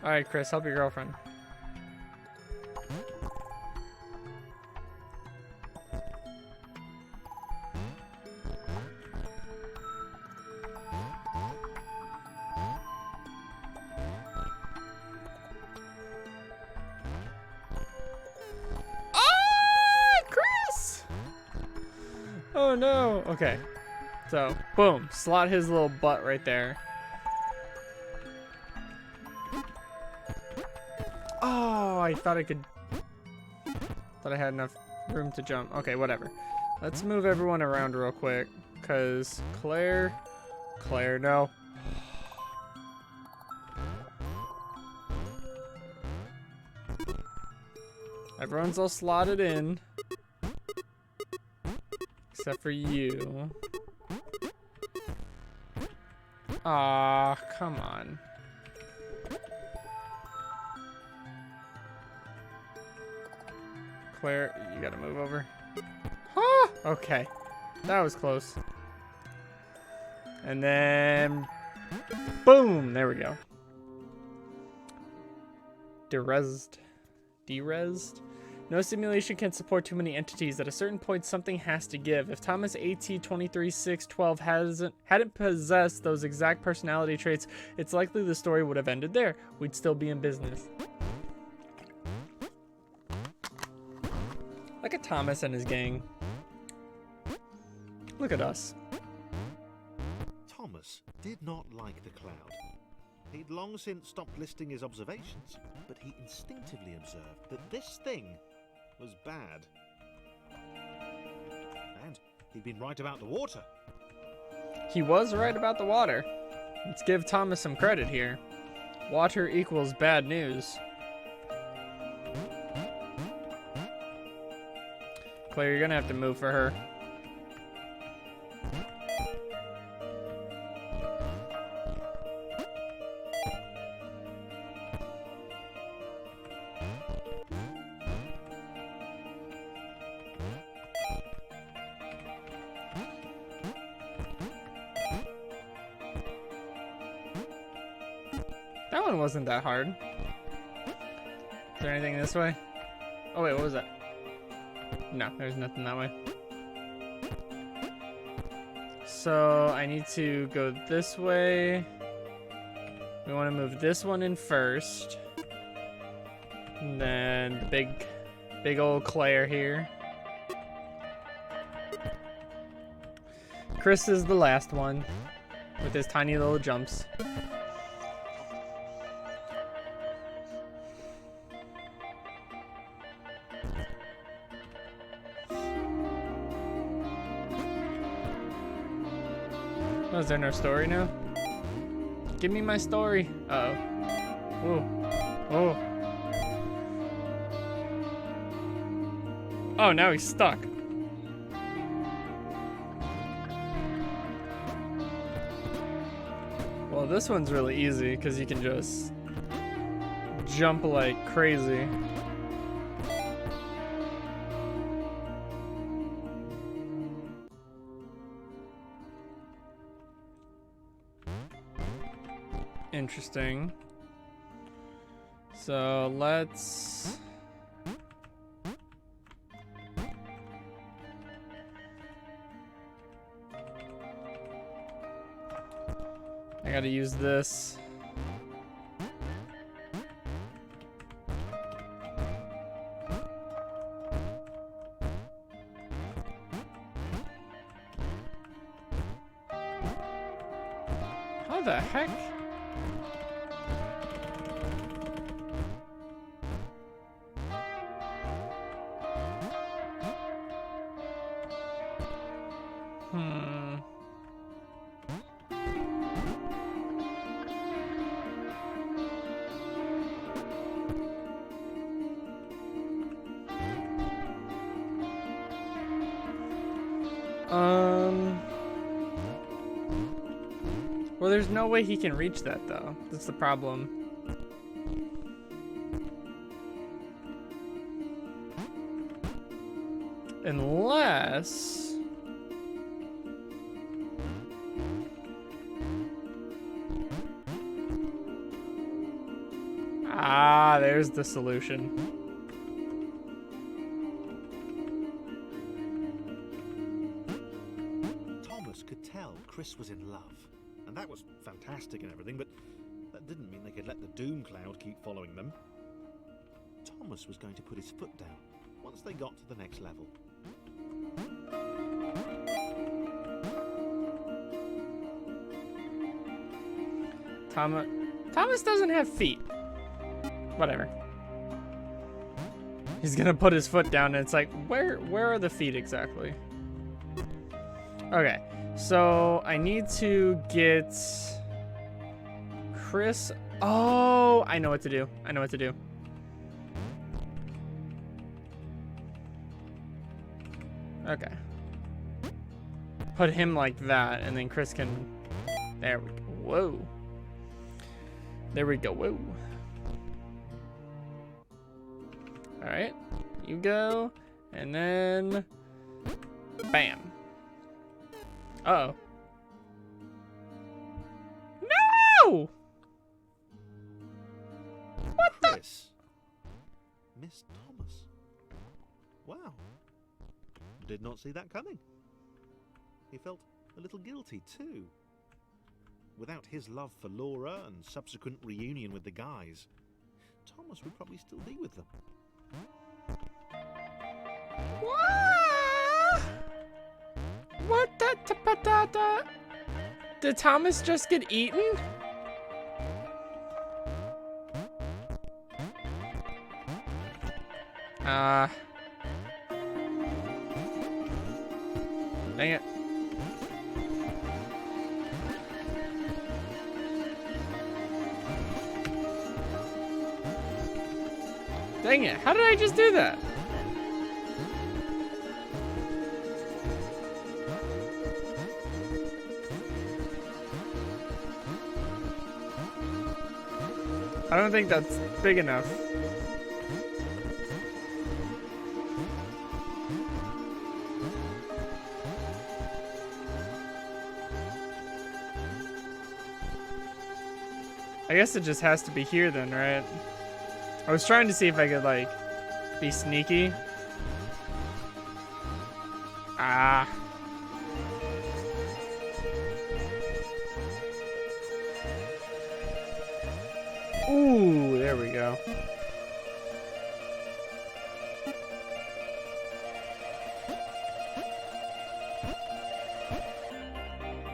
Speaker 1: All right, Chris, help your girlfriend. Oh no. Okay. So, boom. Slot his little butt right there. Oh, I thought I could... Thought I had enough room to jump. Okay, whatever. Let's move everyone around real quick. Because Claire Claire, no. Everyone's all slotted in. Except for you. Aw, come on. Claire, you gotta move over. Ah, okay. That was close. And then... boom! There we go. Derezzed. Derezzed? No simulation can support too many entities. At a certain point, something has to give. If Thomas AT23612 hadn't possessed those exact personality traits, it's likely the story would have ended there. We'd still be in business. Look at Thomas and his gang. Look at us.
Speaker 2: Thomas did not like the cloud. He'd long since stopped listing his observations, but he instinctively observed that this thing was bad. And he'd been right about the water.
Speaker 1: He was right about the water. Let's give Thomas some credit here. Water equals bad news. Claire, you're gonna have to move for her. That one wasn't that hard. Is there anything this way? Oh wait, what was that? No, there's nothing that way. So I need to go this way. We want to move this one in first. And then the big old Claire here. Chris is the last one with his tiny little jumps. Oh, is there no story now? Give me my story. Uh-oh. Whoa. Oh. Oh, now he's stuck. Well, this one's really easy because you can just jump like crazy. Interesting. So let's... I gotta use this. How the heck? Well, there's no way he can reach that, though. That's the problem. Unless... Ah, there's the solution.
Speaker 2: Thomas could tell Chris was in love. And that was fantastic and everything, but that didn't mean they could let the doom cloud keep following them. Thomas was going to put his foot down once they got to the next level.
Speaker 1: Thomas doesn't have feet. Whatever. He's gonna put his foot down and it's like, where are the feet exactly? Okay, So I need to get Chris. Oh, I know what to do. I know what to do. Okay. Put him like that, and then Chris can. There we go. Whoa. There we go. Whoa. All right. You go, and then. Bam. Uh-oh. No! What the?
Speaker 2: Chris. Miss Thomas. Wow. Did not see that coming. He felt a little guilty too. Without his love for Laura and subsequent reunion with the guys, Thomas would probably still be with them.
Speaker 1: What the? Did Thomas just get eaten? Dang it. Dang it, how did I just do that? I don't think that's big enough. I guess it just has to be here then, right? I was trying to see if I could, like, be sneaky. Ah. Ooh, there we go.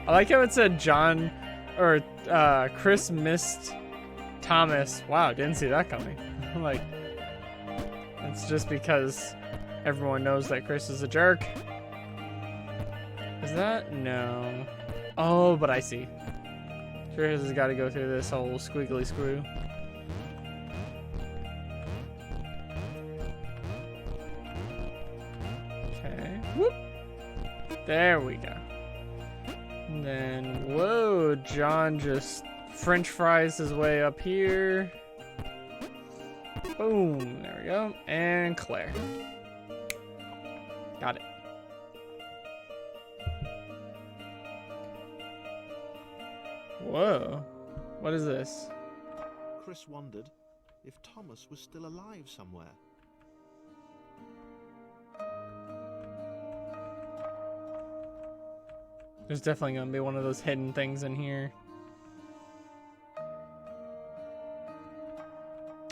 Speaker 1: I like how it said John, or Chris missed Thomas. Wow, didn't see that coming. Like, it's just because everyone knows that Chris is a jerk. Is that? No. Oh, but I see. Sure has got to go through this whole squiggly screw. Okay. Whoop. There we go. And then, whoa, John just French fries his way up here. Boom, there we go. And Claire. Got it. Whoa, what is this?
Speaker 2: Chris wondered if Thomas was still alive somewhere.
Speaker 1: There's definitely gonna be one of those hidden things in here.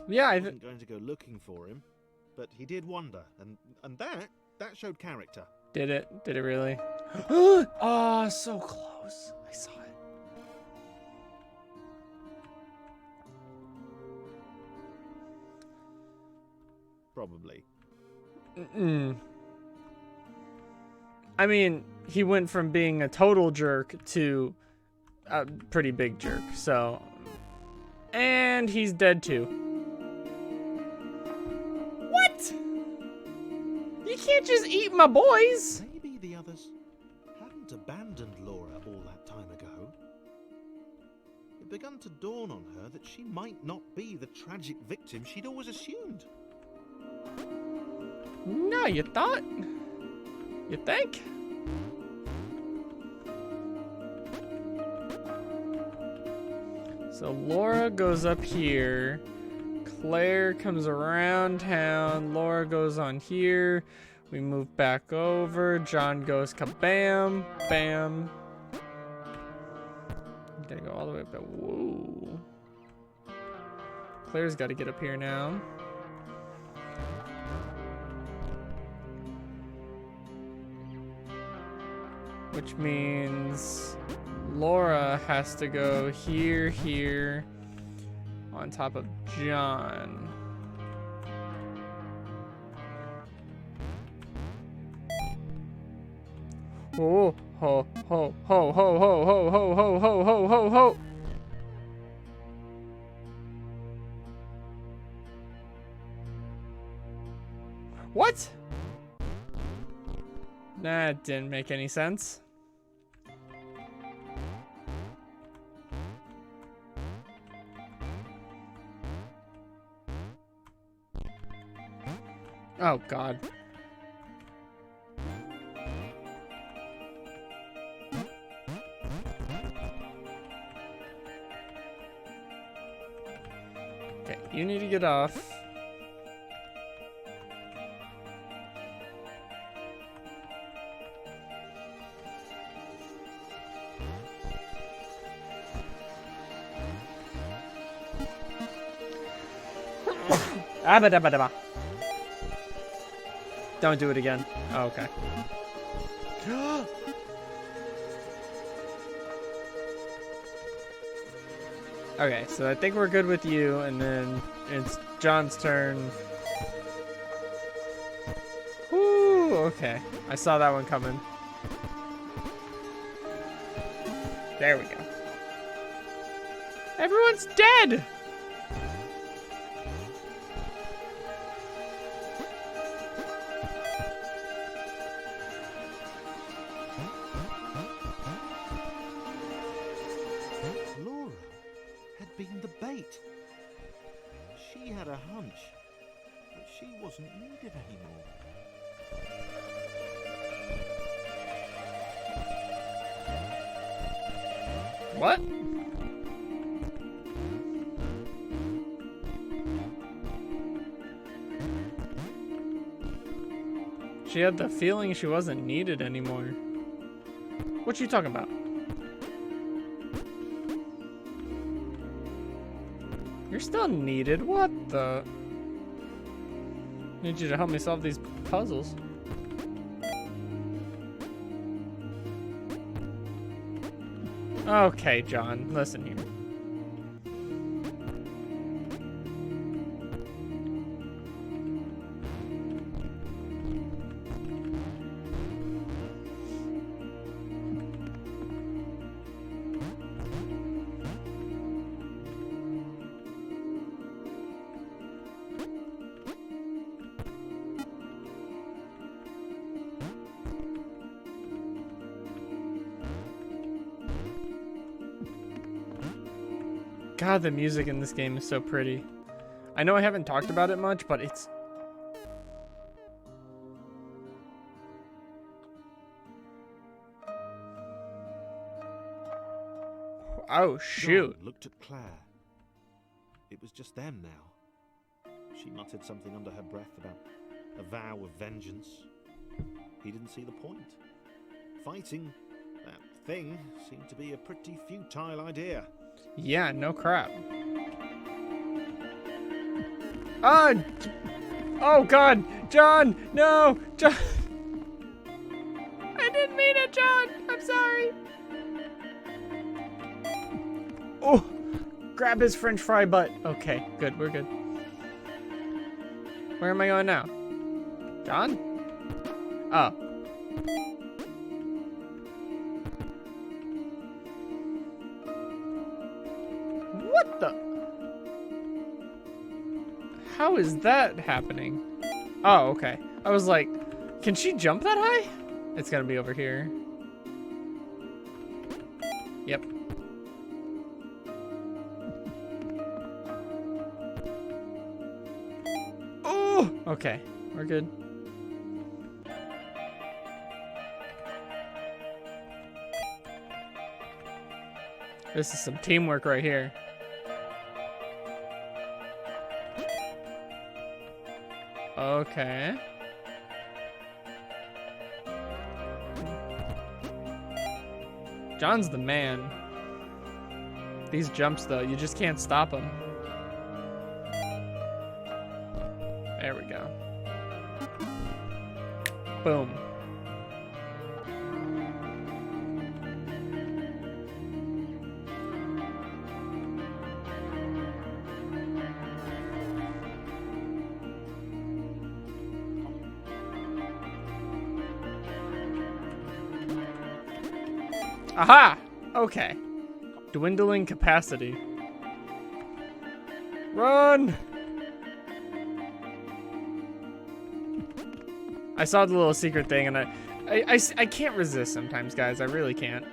Speaker 1: Yeah,
Speaker 2: I wasn't going to go looking for him, but he did wonder, and that showed character.
Speaker 1: Did it? Did it really? Oh, so close. I saw it.
Speaker 2: Probably.
Speaker 1: I mean, he went from being a total jerk to a pretty big jerk, so. And he's dead too. What? You can't just eat my boys.
Speaker 2: Maybe the others hadn't abandoned Laura all that time ago. It began to dawn on her that she might not be the tragic victim she'd always assumed.
Speaker 1: No, you thought? You think? So Laura goes up here. Claire comes around town. Laura goes on here. We move back over. John goes kabam, bam. Gotta go all the way up there. Whoa. Claire's got to get up here now. Which means Laura has to go here, here, on top of John. Oh, ho, ho, ho, ho, ho, ho, ho, ho, ho, ho, ho, ho. What? That didn't make any sense. Oh, God. Okay, you need to get off. Abadabadaba. Don't do it again. Oh, okay. Okay, so I think we're good with you, and then it's John's turn. Woo, okay. I saw that one coming. There we go. Everyone's dead!
Speaker 2: Laura had been the bait. She had a hunch that she wasn't needed anymore.
Speaker 1: What? She had the feeling she wasn't needed anymore. What you talking about? You're still needed. What the? Need you to help me solve these puzzles. Okay, John, listen here. God, the music in this game is so pretty. I know I haven't talked about it much, but it's... Oh, shoot.
Speaker 2: John looked at Claire. It was just them now. She muttered something under her breath about a vow of vengeance. He didn't see the point. Fighting that thing seemed to be a pretty futile idea.
Speaker 1: Yeah, no crap. Ah! Oh, God! John! No! John! I didn't mean it, John! I'm sorry! Oh! Grab his french fry butt. Okay, good. We're good. Where am I going now? John? Oh. What the? How is that happening? Oh, okay. I was like, can she jump that high? It's gonna be over here. Yep. Oh, okay. We're good. This is some teamwork right here. Okay. John's the man. These jumps, though, you just can't stop them. There we go. Boom. Aha! Okay. Dwindling capacity. Run! I saw the little secret thing and I can't resist sometimes, guys. I really can't.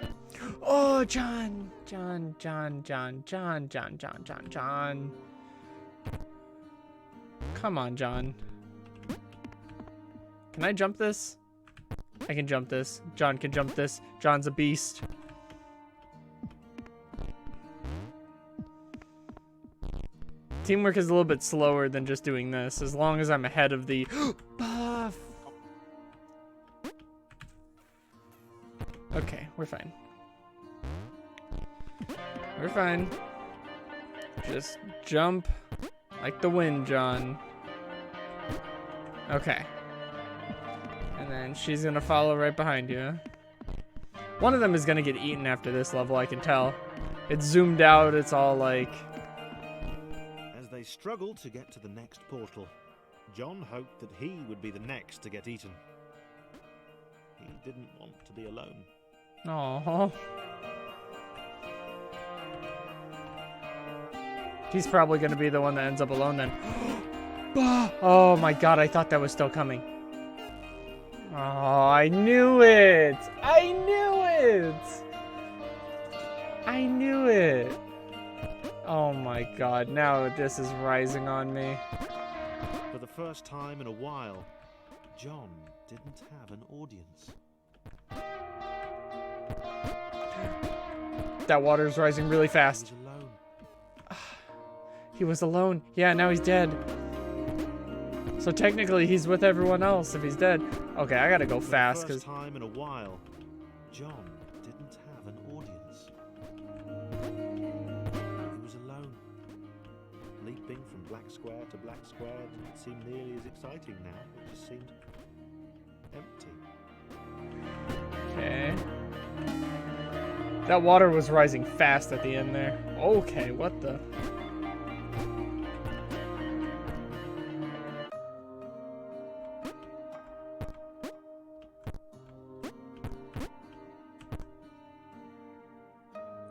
Speaker 1: Oh, John. John. Come on, John. Can I jump this? I can jump this. John can jump this. John's a beast. Teamwork is a little bit slower than just doing this, as long as I'm ahead of the buff. Okay, we're fine. We're fine. Just jump like the wind, John. Okay. And then she's gonna follow right behind you. One of them is gonna get eaten after this level, I can tell. It's zoomed out, it's all like...
Speaker 2: As they struggled to get to the next portal, John hoped that he would be the next to get eaten. He didn't want to be alone.
Speaker 1: Aww. He's probably gonna be the one that ends up alone then. Oh my god, I thought that was still coming. Oh, I knew it! I knew it! I knew it! Oh my god, now this is rising on me.
Speaker 2: For the first time in a while, John didn't have an audience.
Speaker 1: That water's rising really fast.
Speaker 2: He was alone.
Speaker 1: He was alone. Yeah, now he's dead. So technically he's with everyone else if he's dead. Okay, I gotta go fast
Speaker 2: because
Speaker 1: because...
Speaker 2: first time in a while, John didn't have an audience. He was alone. Leaping from black square to black square didn't seem nearly as exciting now. It just seemed empty.
Speaker 1: Okay. That water was rising fast at the end there. Okay, what the...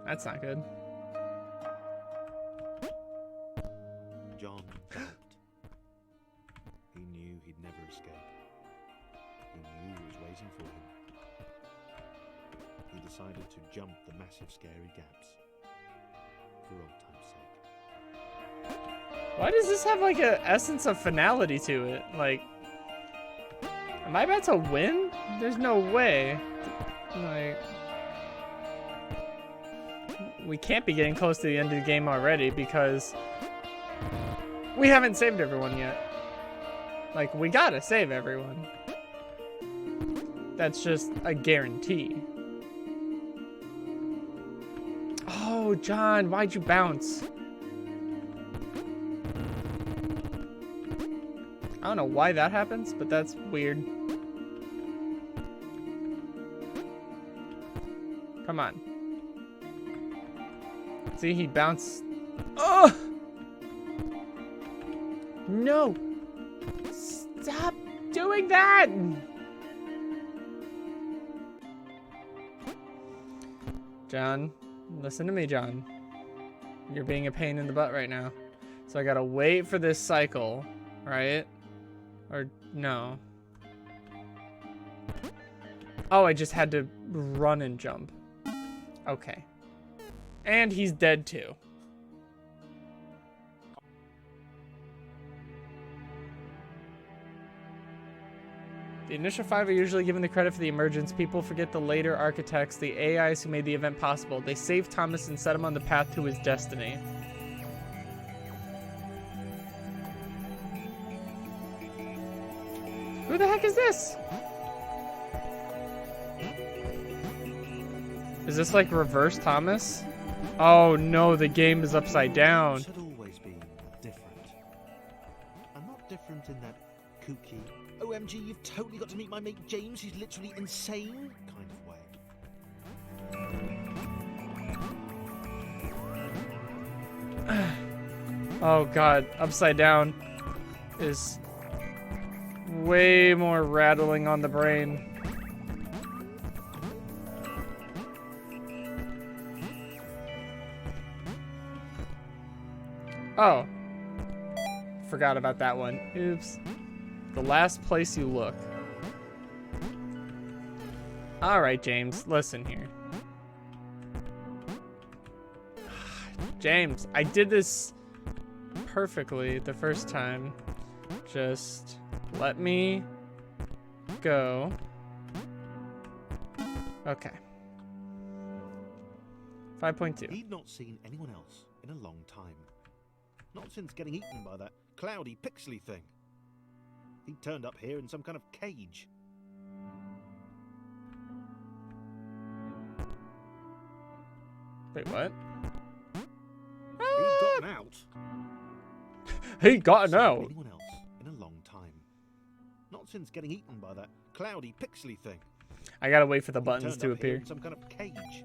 Speaker 1: That's not good.
Speaker 2: John jumped. He knew he'd never escape. He knew who was waiting for him. He decided to jump the massive scary gaps. For old time's sake.
Speaker 1: Why does this have like a essence of finality to it? Like, am I about to win? There's no way. Like, we can't be getting close to the end of the game already because we haven't saved everyone yet. Like, we gotta save everyone. That's just a guarantee. Oh, John, why'd you bounce? I don't know why that happens, but that's weird. Come on. See, he bounced. Oh! No! Stop doing that! John, listen to me, John. You're being a pain in the butt right now. So I gotta wait for this cycle, right? Or no. Oh, I just had to run and jump. Okay. And he's dead too. The initial 5 are usually given the credit for the emergence. People forget the later architects, the AIs who made the event possible. They saved Thomas and set him on the path to his destiny. Who the heck is this? Is this like reverse Thomas? Oh no, the game is upside down.
Speaker 2: Had always been different. And not different in that kooky, OMG, you've totally got to meet my mate James, he's literally insane kind of way.
Speaker 1: Oh god, upside down is way more rattling on the brain. Oh. Forgot about that one. Oops. The last place you look. Alright, James. Listen here. James, I did this perfectly the first time. Just let me go. Okay. 5.2.
Speaker 2: He'd not seen anyone else in a long time. Not since getting eaten by that cloudy, pixely thing. He'd turned up here in some kind of cage.
Speaker 1: Wait, what?
Speaker 2: He'd gotten out.
Speaker 1: He'd gotten out.
Speaker 2: Anyone else in a long time. Not since getting eaten by that cloudy, pixely thing.
Speaker 1: I gotta wait for the
Speaker 2: He'd
Speaker 1: buttons
Speaker 2: turned
Speaker 1: to
Speaker 2: up here
Speaker 1: appear.
Speaker 2: in some kind of cage.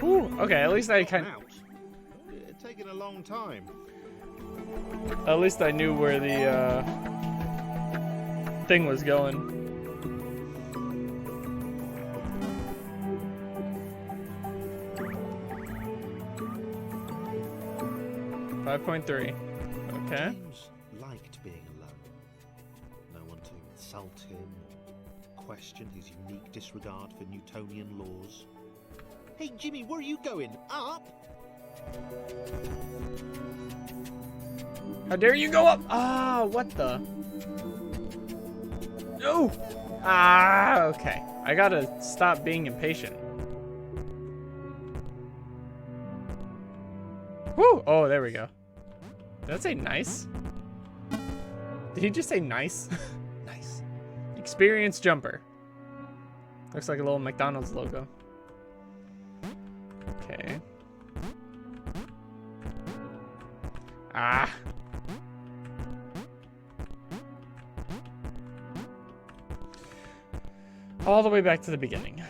Speaker 1: Whew, okay, at least I kind
Speaker 2: Out. It'd taken a long time.
Speaker 1: at least I knew where the thing was going. .3. Okay.
Speaker 2: James liked being alone. No one to insult him or question his unique disregard for Newtonian laws. Hey, Jimmy, where are you going? Up?
Speaker 1: How dare you go up? Ah, what the? No! Ah, okay. I gotta stop being impatient. Woo! Oh, there we go. Did that say nice? Did he just say nice? Nice. Experience jumper. Looks like a little McDonald's logo. Okay. Ah. All the way back to the beginning.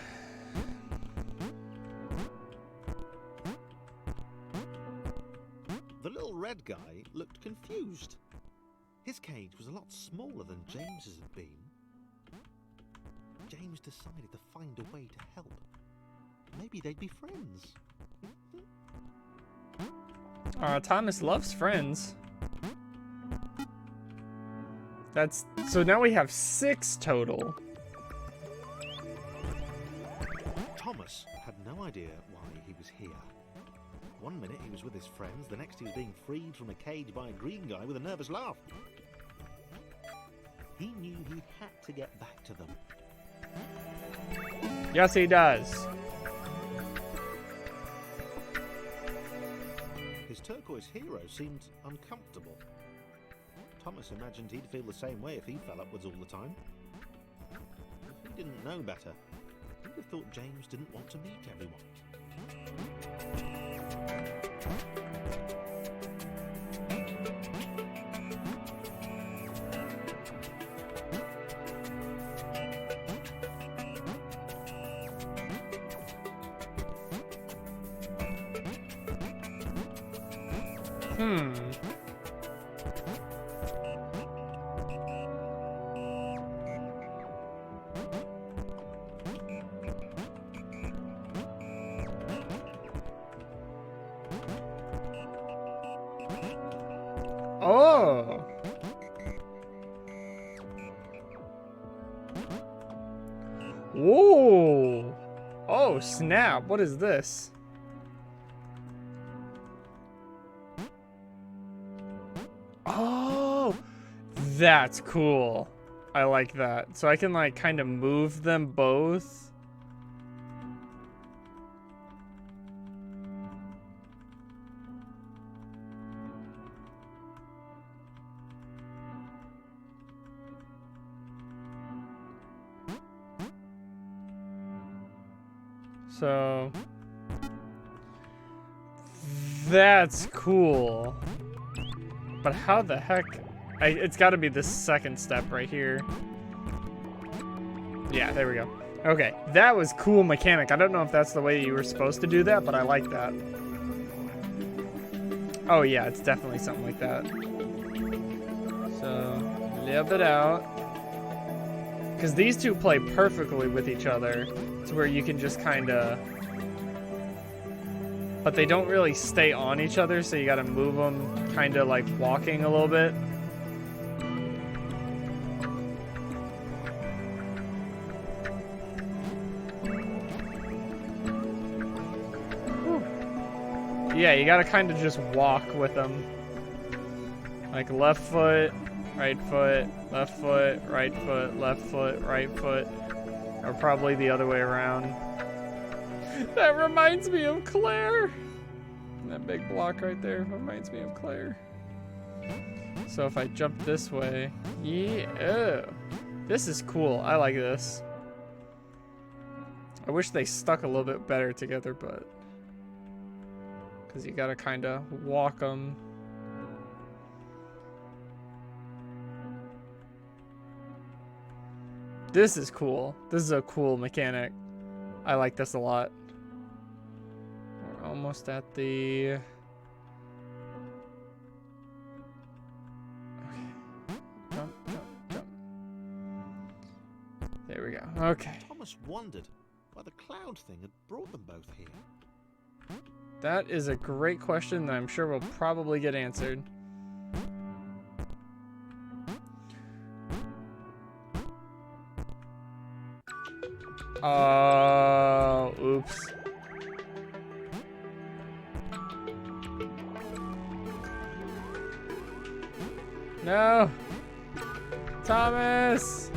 Speaker 2: The little red guy looked confused. His cage was a lot smaller than James's had been. James decided to find a way to help. Maybe they'd be friends.
Speaker 1: Thomas loves friends. That's so now we have 6 total.
Speaker 2: Thomas had no idea why he was here. One minute he was with his friends, the next he was being freed from a cage by a green guy with a nervous laugh. He knew he had to get back to them.
Speaker 1: Yes, he does.
Speaker 2: His turquoise hero seemed uncomfortable. Thomas imagined he'd feel the same way if he fell upwards all the time. If he didn't know better, he'd have thought James didn't want to meet everyone.
Speaker 1: Oh. Whoa. Oh, snap. What is this? Oh, that's cool. I like that. So I can like kind of move them both. So that's cool. But how the heck? It's got to be the second step right here. Yeah, there we go. Okay, that was cool mechanic. I don't know if that's the way you were supposed to do that, but I like that. Oh yeah, it's definitely something like that. So, live it out. Because these two play perfectly with each other. To where you can just kind of... But they don't really stay on each other, so you gotta move them kind of like walking a little bit. Yeah, you gotta kind of just walk with them. Like left foot, right foot, left foot, right foot, left foot, right foot. Or probably the other way around. That reminds me of Claire. That big block right there reminds me of Claire. So if I jump this way, yeah. This is cool. I like this. I wish they stuck a little bit better together, but... Because you gotta kind of walk them. This is cool. This is a cool mechanic. I like this a lot. We're almost at the... Okay. Jump, jump, jump. There we go. Okay.
Speaker 2: Thomas wondered why the cloud thing had brought them both here.
Speaker 1: That is a great question that I'm sure will probably get answered. Oops. No! Thomas!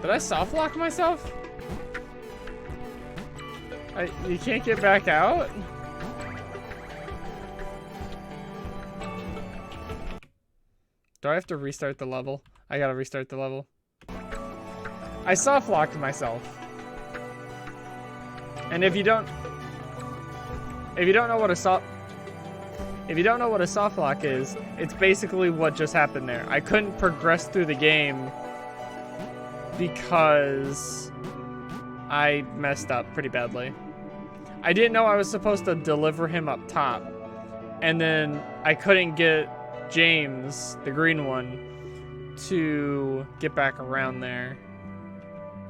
Speaker 1: Did I soft lock myself? You can't get back out? Do I have to restart the level? I gotta restart the level. I soft locked myself. And if you don't know what a soft lock is, it's basically what just happened there. I couldn't progress through the game because I messed up pretty badly. I didn't know I was supposed to deliver him up top, and then I couldn't get James, the green one, to get back around there.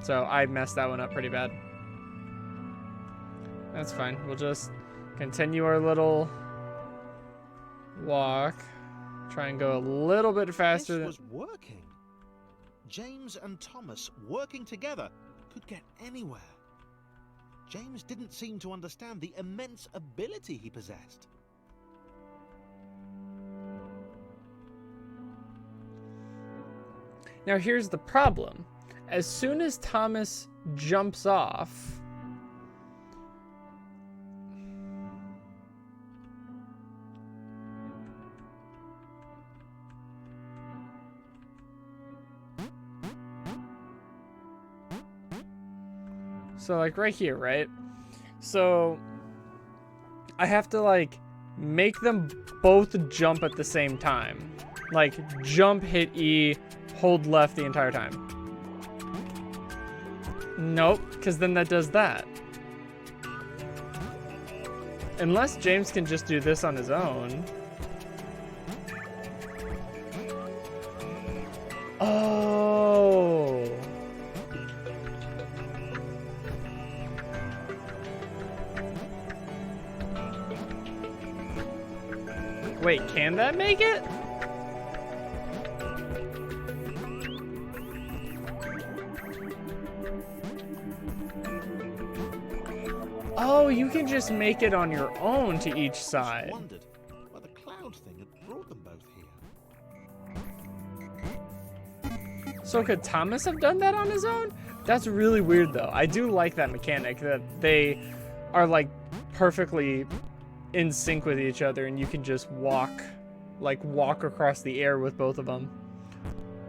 Speaker 1: So I messed that one up pretty bad. That's fine. We'll just continue our little walk. Try and go a little bit faster.
Speaker 2: This was working. James and Thomas working together could get anywhere. James didn't seem to understand the immense ability he possessed.
Speaker 1: Now here's the problem. As soon as Thomas jumps off, so like right here, right? So I have to like make them both jump at the same time. Like jump, hit E, hold left the entire time. Nope, because then that does that. Unless James can just do this on his own. Oh. Wait, can that make it? Oh, you can just make it on your own to each side.
Speaker 2: Wondered why the cloud thing had brought them both here.
Speaker 1: So could Thomas have done that on his own? That's really weird though. I do like that mechanic that they are like perfectly in sync with each other and you can just walk across the air with both of them.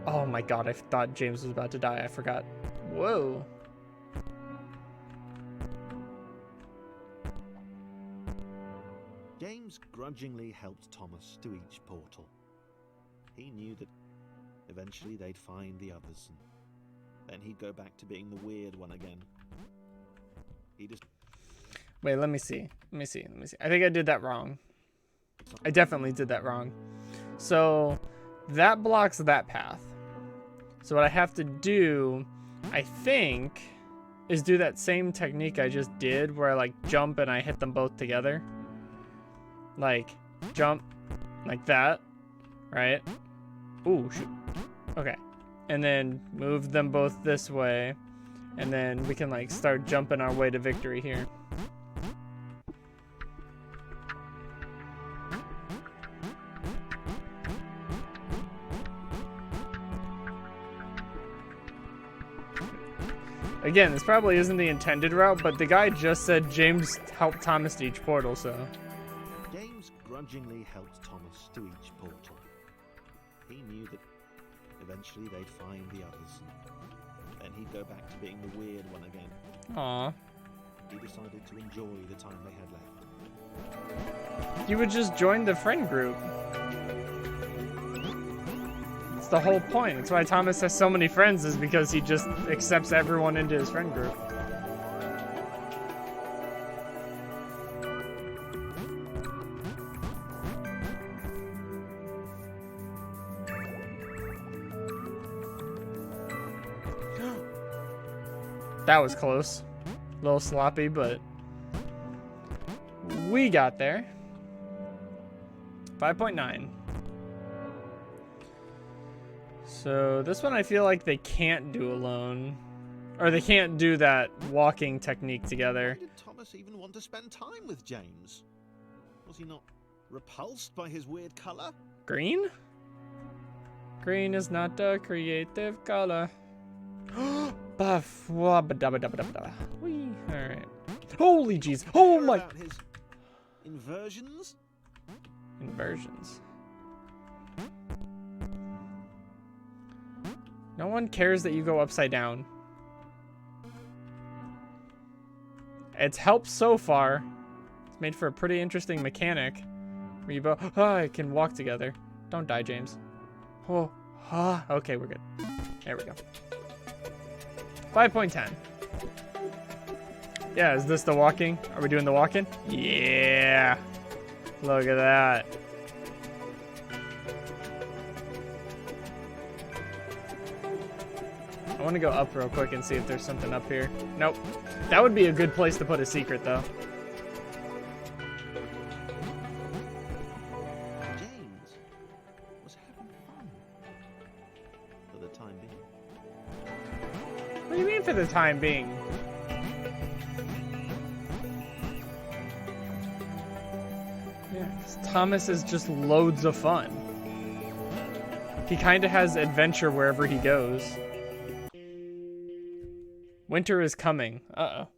Speaker 1: Oh my god, I thought James was about to die. I forgot. Whoa.
Speaker 2: James grudgingly helped Thomas to each portal. He knew that eventually they'd find the others, and then he'd go back to being the weird one again. He just...
Speaker 1: Wait, let me see. I think I did that wrong. I definitely did that wrong. So that blocks that path. So what I have to do, I think, is do that same technique I just did where I like jump and I hit them both together. Like jump like that, right? Ooh, shoot. Okay. And then move them both this way. And then we can like start jumping our way to victory here. Again, this probably isn't the intended route, but the guy just said James helped Thomas to each portal, so.
Speaker 2: James grudgingly helped Thomas to each portal. He knew that eventually they'd find the others. Then he'd go back to being the weird one again.
Speaker 1: Aw.
Speaker 2: He decided to enjoy the time they had left.
Speaker 1: You would just join the friend group. It's the whole point. That's why Thomas has so many friends, is because he just accepts everyone into his friend group. That was close. A little sloppy, but we got there. 5.9. So this one I feel like they can't do alone. Or they can't do that walking technique together.
Speaker 2: Why did Thomas even want to spend time with James? Was he not repulsed by his weird colour?
Speaker 1: Green? Green is not a creative color. Buff. Alright. Holy jeez. Oh my.
Speaker 2: About his inversions?
Speaker 1: Inversions. No one cares that you go upside down. It's helped so far. It's made for a pretty interesting mechanic. Where you both can walk together. Don't die, James. Oh, okay, we're good. There we go. 5.10. Yeah, is this the walking? Are we doing the walking? Yeah. Look at that. I want to go up real quick and see if there's something up here. Nope. That would be a good place to put a secret, though.
Speaker 2: James was having fun. For the time being.
Speaker 1: What do you mean for the time being? Yeah, 'cause Thomas is just loads of fun. He kind of has adventure wherever he goes. Winter is coming. Uh-oh.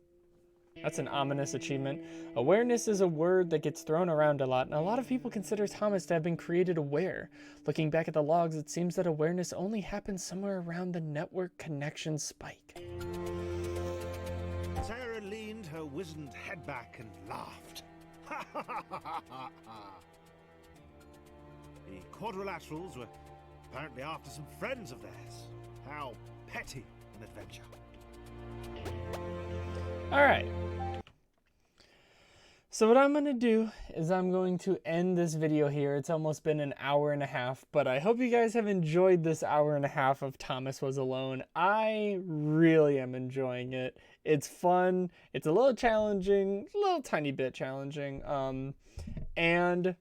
Speaker 1: That's an ominous achievement. Awareness is a word that gets thrown around a lot, and a lot of people consider Thomas to have been created aware. Looking back at the logs, it seems that awareness only happens somewhere around the network connection spike.
Speaker 2: Sarah leaned her wizened head back and laughed. The Quadrilaterals were apparently after some friends of theirs. How petty an adventure.
Speaker 1: Alright. So what I'm going to do is I'm going to end this video here. It's almost been an hour and a half, but I hope you guys have enjoyed this hour and a half of Thomas Was Alone. I really am enjoying it. It's fun. It's a little challenging, a little tiny bit challenging. And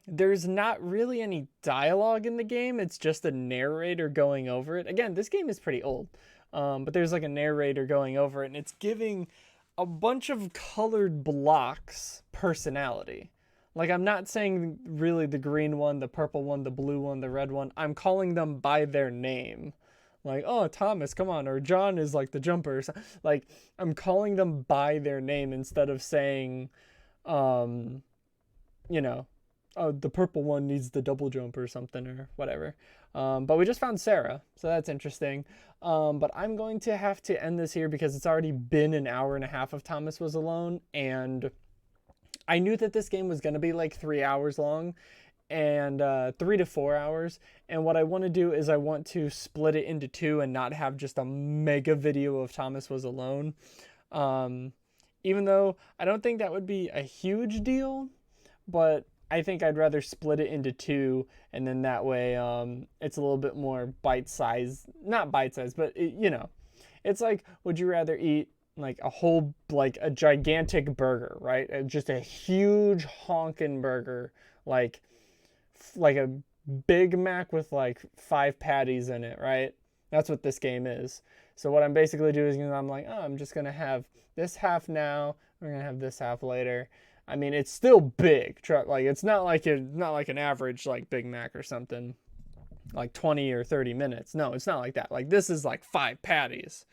Speaker 1: there's not really any dialogue in the game. It's just a narrator going over it. Again, this game is pretty old. But there's like a narrator going over it, and it's giving a bunch of colored blocks personality. Like, I'm not saying really the green one, the purple one, the blue one, the red one. I'm calling them by their name. Like, oh, Thomas, come on. Or John is like the jumper. Like, I'm calling them by their name instead of saying, you know, oh, the purple one needs the double jump or something or whatever. But we just found Sarah, so that's interesting. But I'm going to have to end this here because it's already been an hour and a half of Thomas Was Alone, and I knew that this game was going to be like 3 hours long, and 3 to 4 hours. And what I want to do is I want to split it into two and not have just a mega video of Thomas Was Alone. Even though I don't think that would be a huge deal, but I think I'd rather split it into two, and then that way it's a little bit more bite size, not bite size, but it's like, would you rather eat like a whole, like a gigantic burger, right? Just a huge honkin' burger, like a Big Mac with like 5 patties in it, right? That's what this game is. So what I'm basically doing is I'm like, oh, I'm just gonna have this half now. We're gonna have this half later. I mean, it's still big. Like it's not like an average like Big Mac or something, like 20 or 30 minutes. No, it's not like that. Like this is like 5 patties,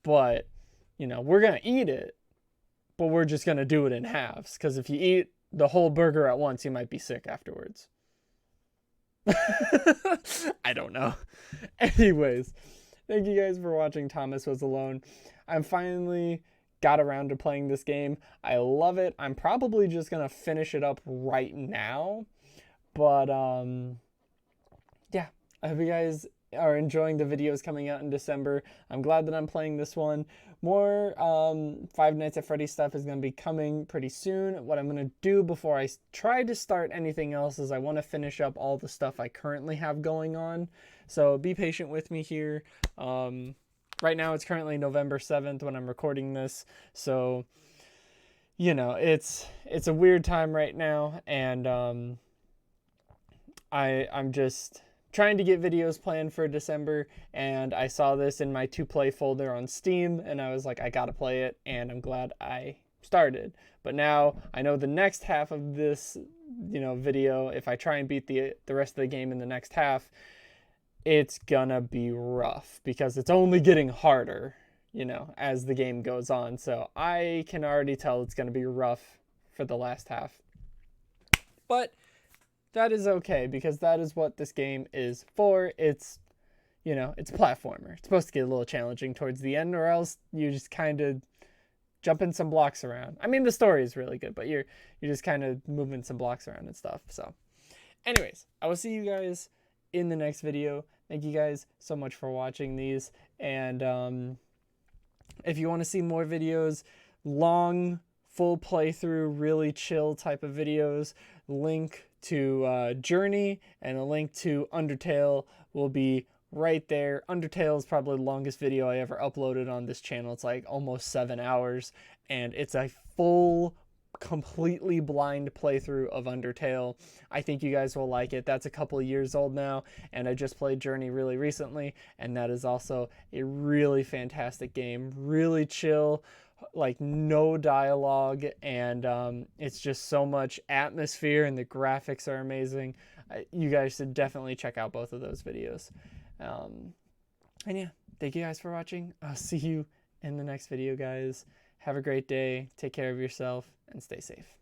Speaker 1: but we're gonna eat it, but we're just gonna do it in halves because if you eat the whole burger at once, you might be sick afterwards. I don't know. Anyways, thank you guys for watching Thomas Was Alone. I'm finally got around to playing this game. I love it. I'm probably just gonna finish it up right now. But yeah, I hope you guys are enjoying the videos coming out in December. I'm glad that I'm playing this one. More Five Nights at Freddy's stuff is going to be coming pretty soon. What I'm going to do before I try to start anything else is I want to finish up all the stuff I currently have going on. So be patient with me here. Right now it's currently November 7th when I'm recording this. So, it's a weird time right now, and I'm just trying to get videos planned for December, and I saw this in my to play folder on Steam, and I was like, I gotta play it, and I'm glad I started. But now I know the next half of this video, if I try and beat the rest of the game in the next half, it's gonna be rough because it's only getting harder as the game goes on. So I can already tell it's gonna be rough for the last half, but that is okay because that is what this game is for. It's it's a platformer. It's supposed to get a little challenging towards the end, or else you just kind of jumping some blocks around. I mean, the story is really good, but you're just kind of moving some blocks around and stuff. So anyways, I will see you guys in the next video. Thank you guys so much for watching these, and if you want to see more videos, long full playthrough, really chill type of videos, link to Journey and a link to Undertale will be right there. Undertale is probably the longest video I ever uploaded on this channel. It's like almost 7 hours, and it's a full, completely blind playthrough of Undertale. I think you guys will like it. That's a couple of years old now, and I just played Journey really recently, and that is also a really fantastic game. Really chill, like no dialogue, and it's just so much atmosphere, and the graphics are amazing. You guys should definitely check out both of those videos. And yeah, thank you guys for watching. I'll see you in the next video, guys. Have a great day. Take care of yourself and stay safe.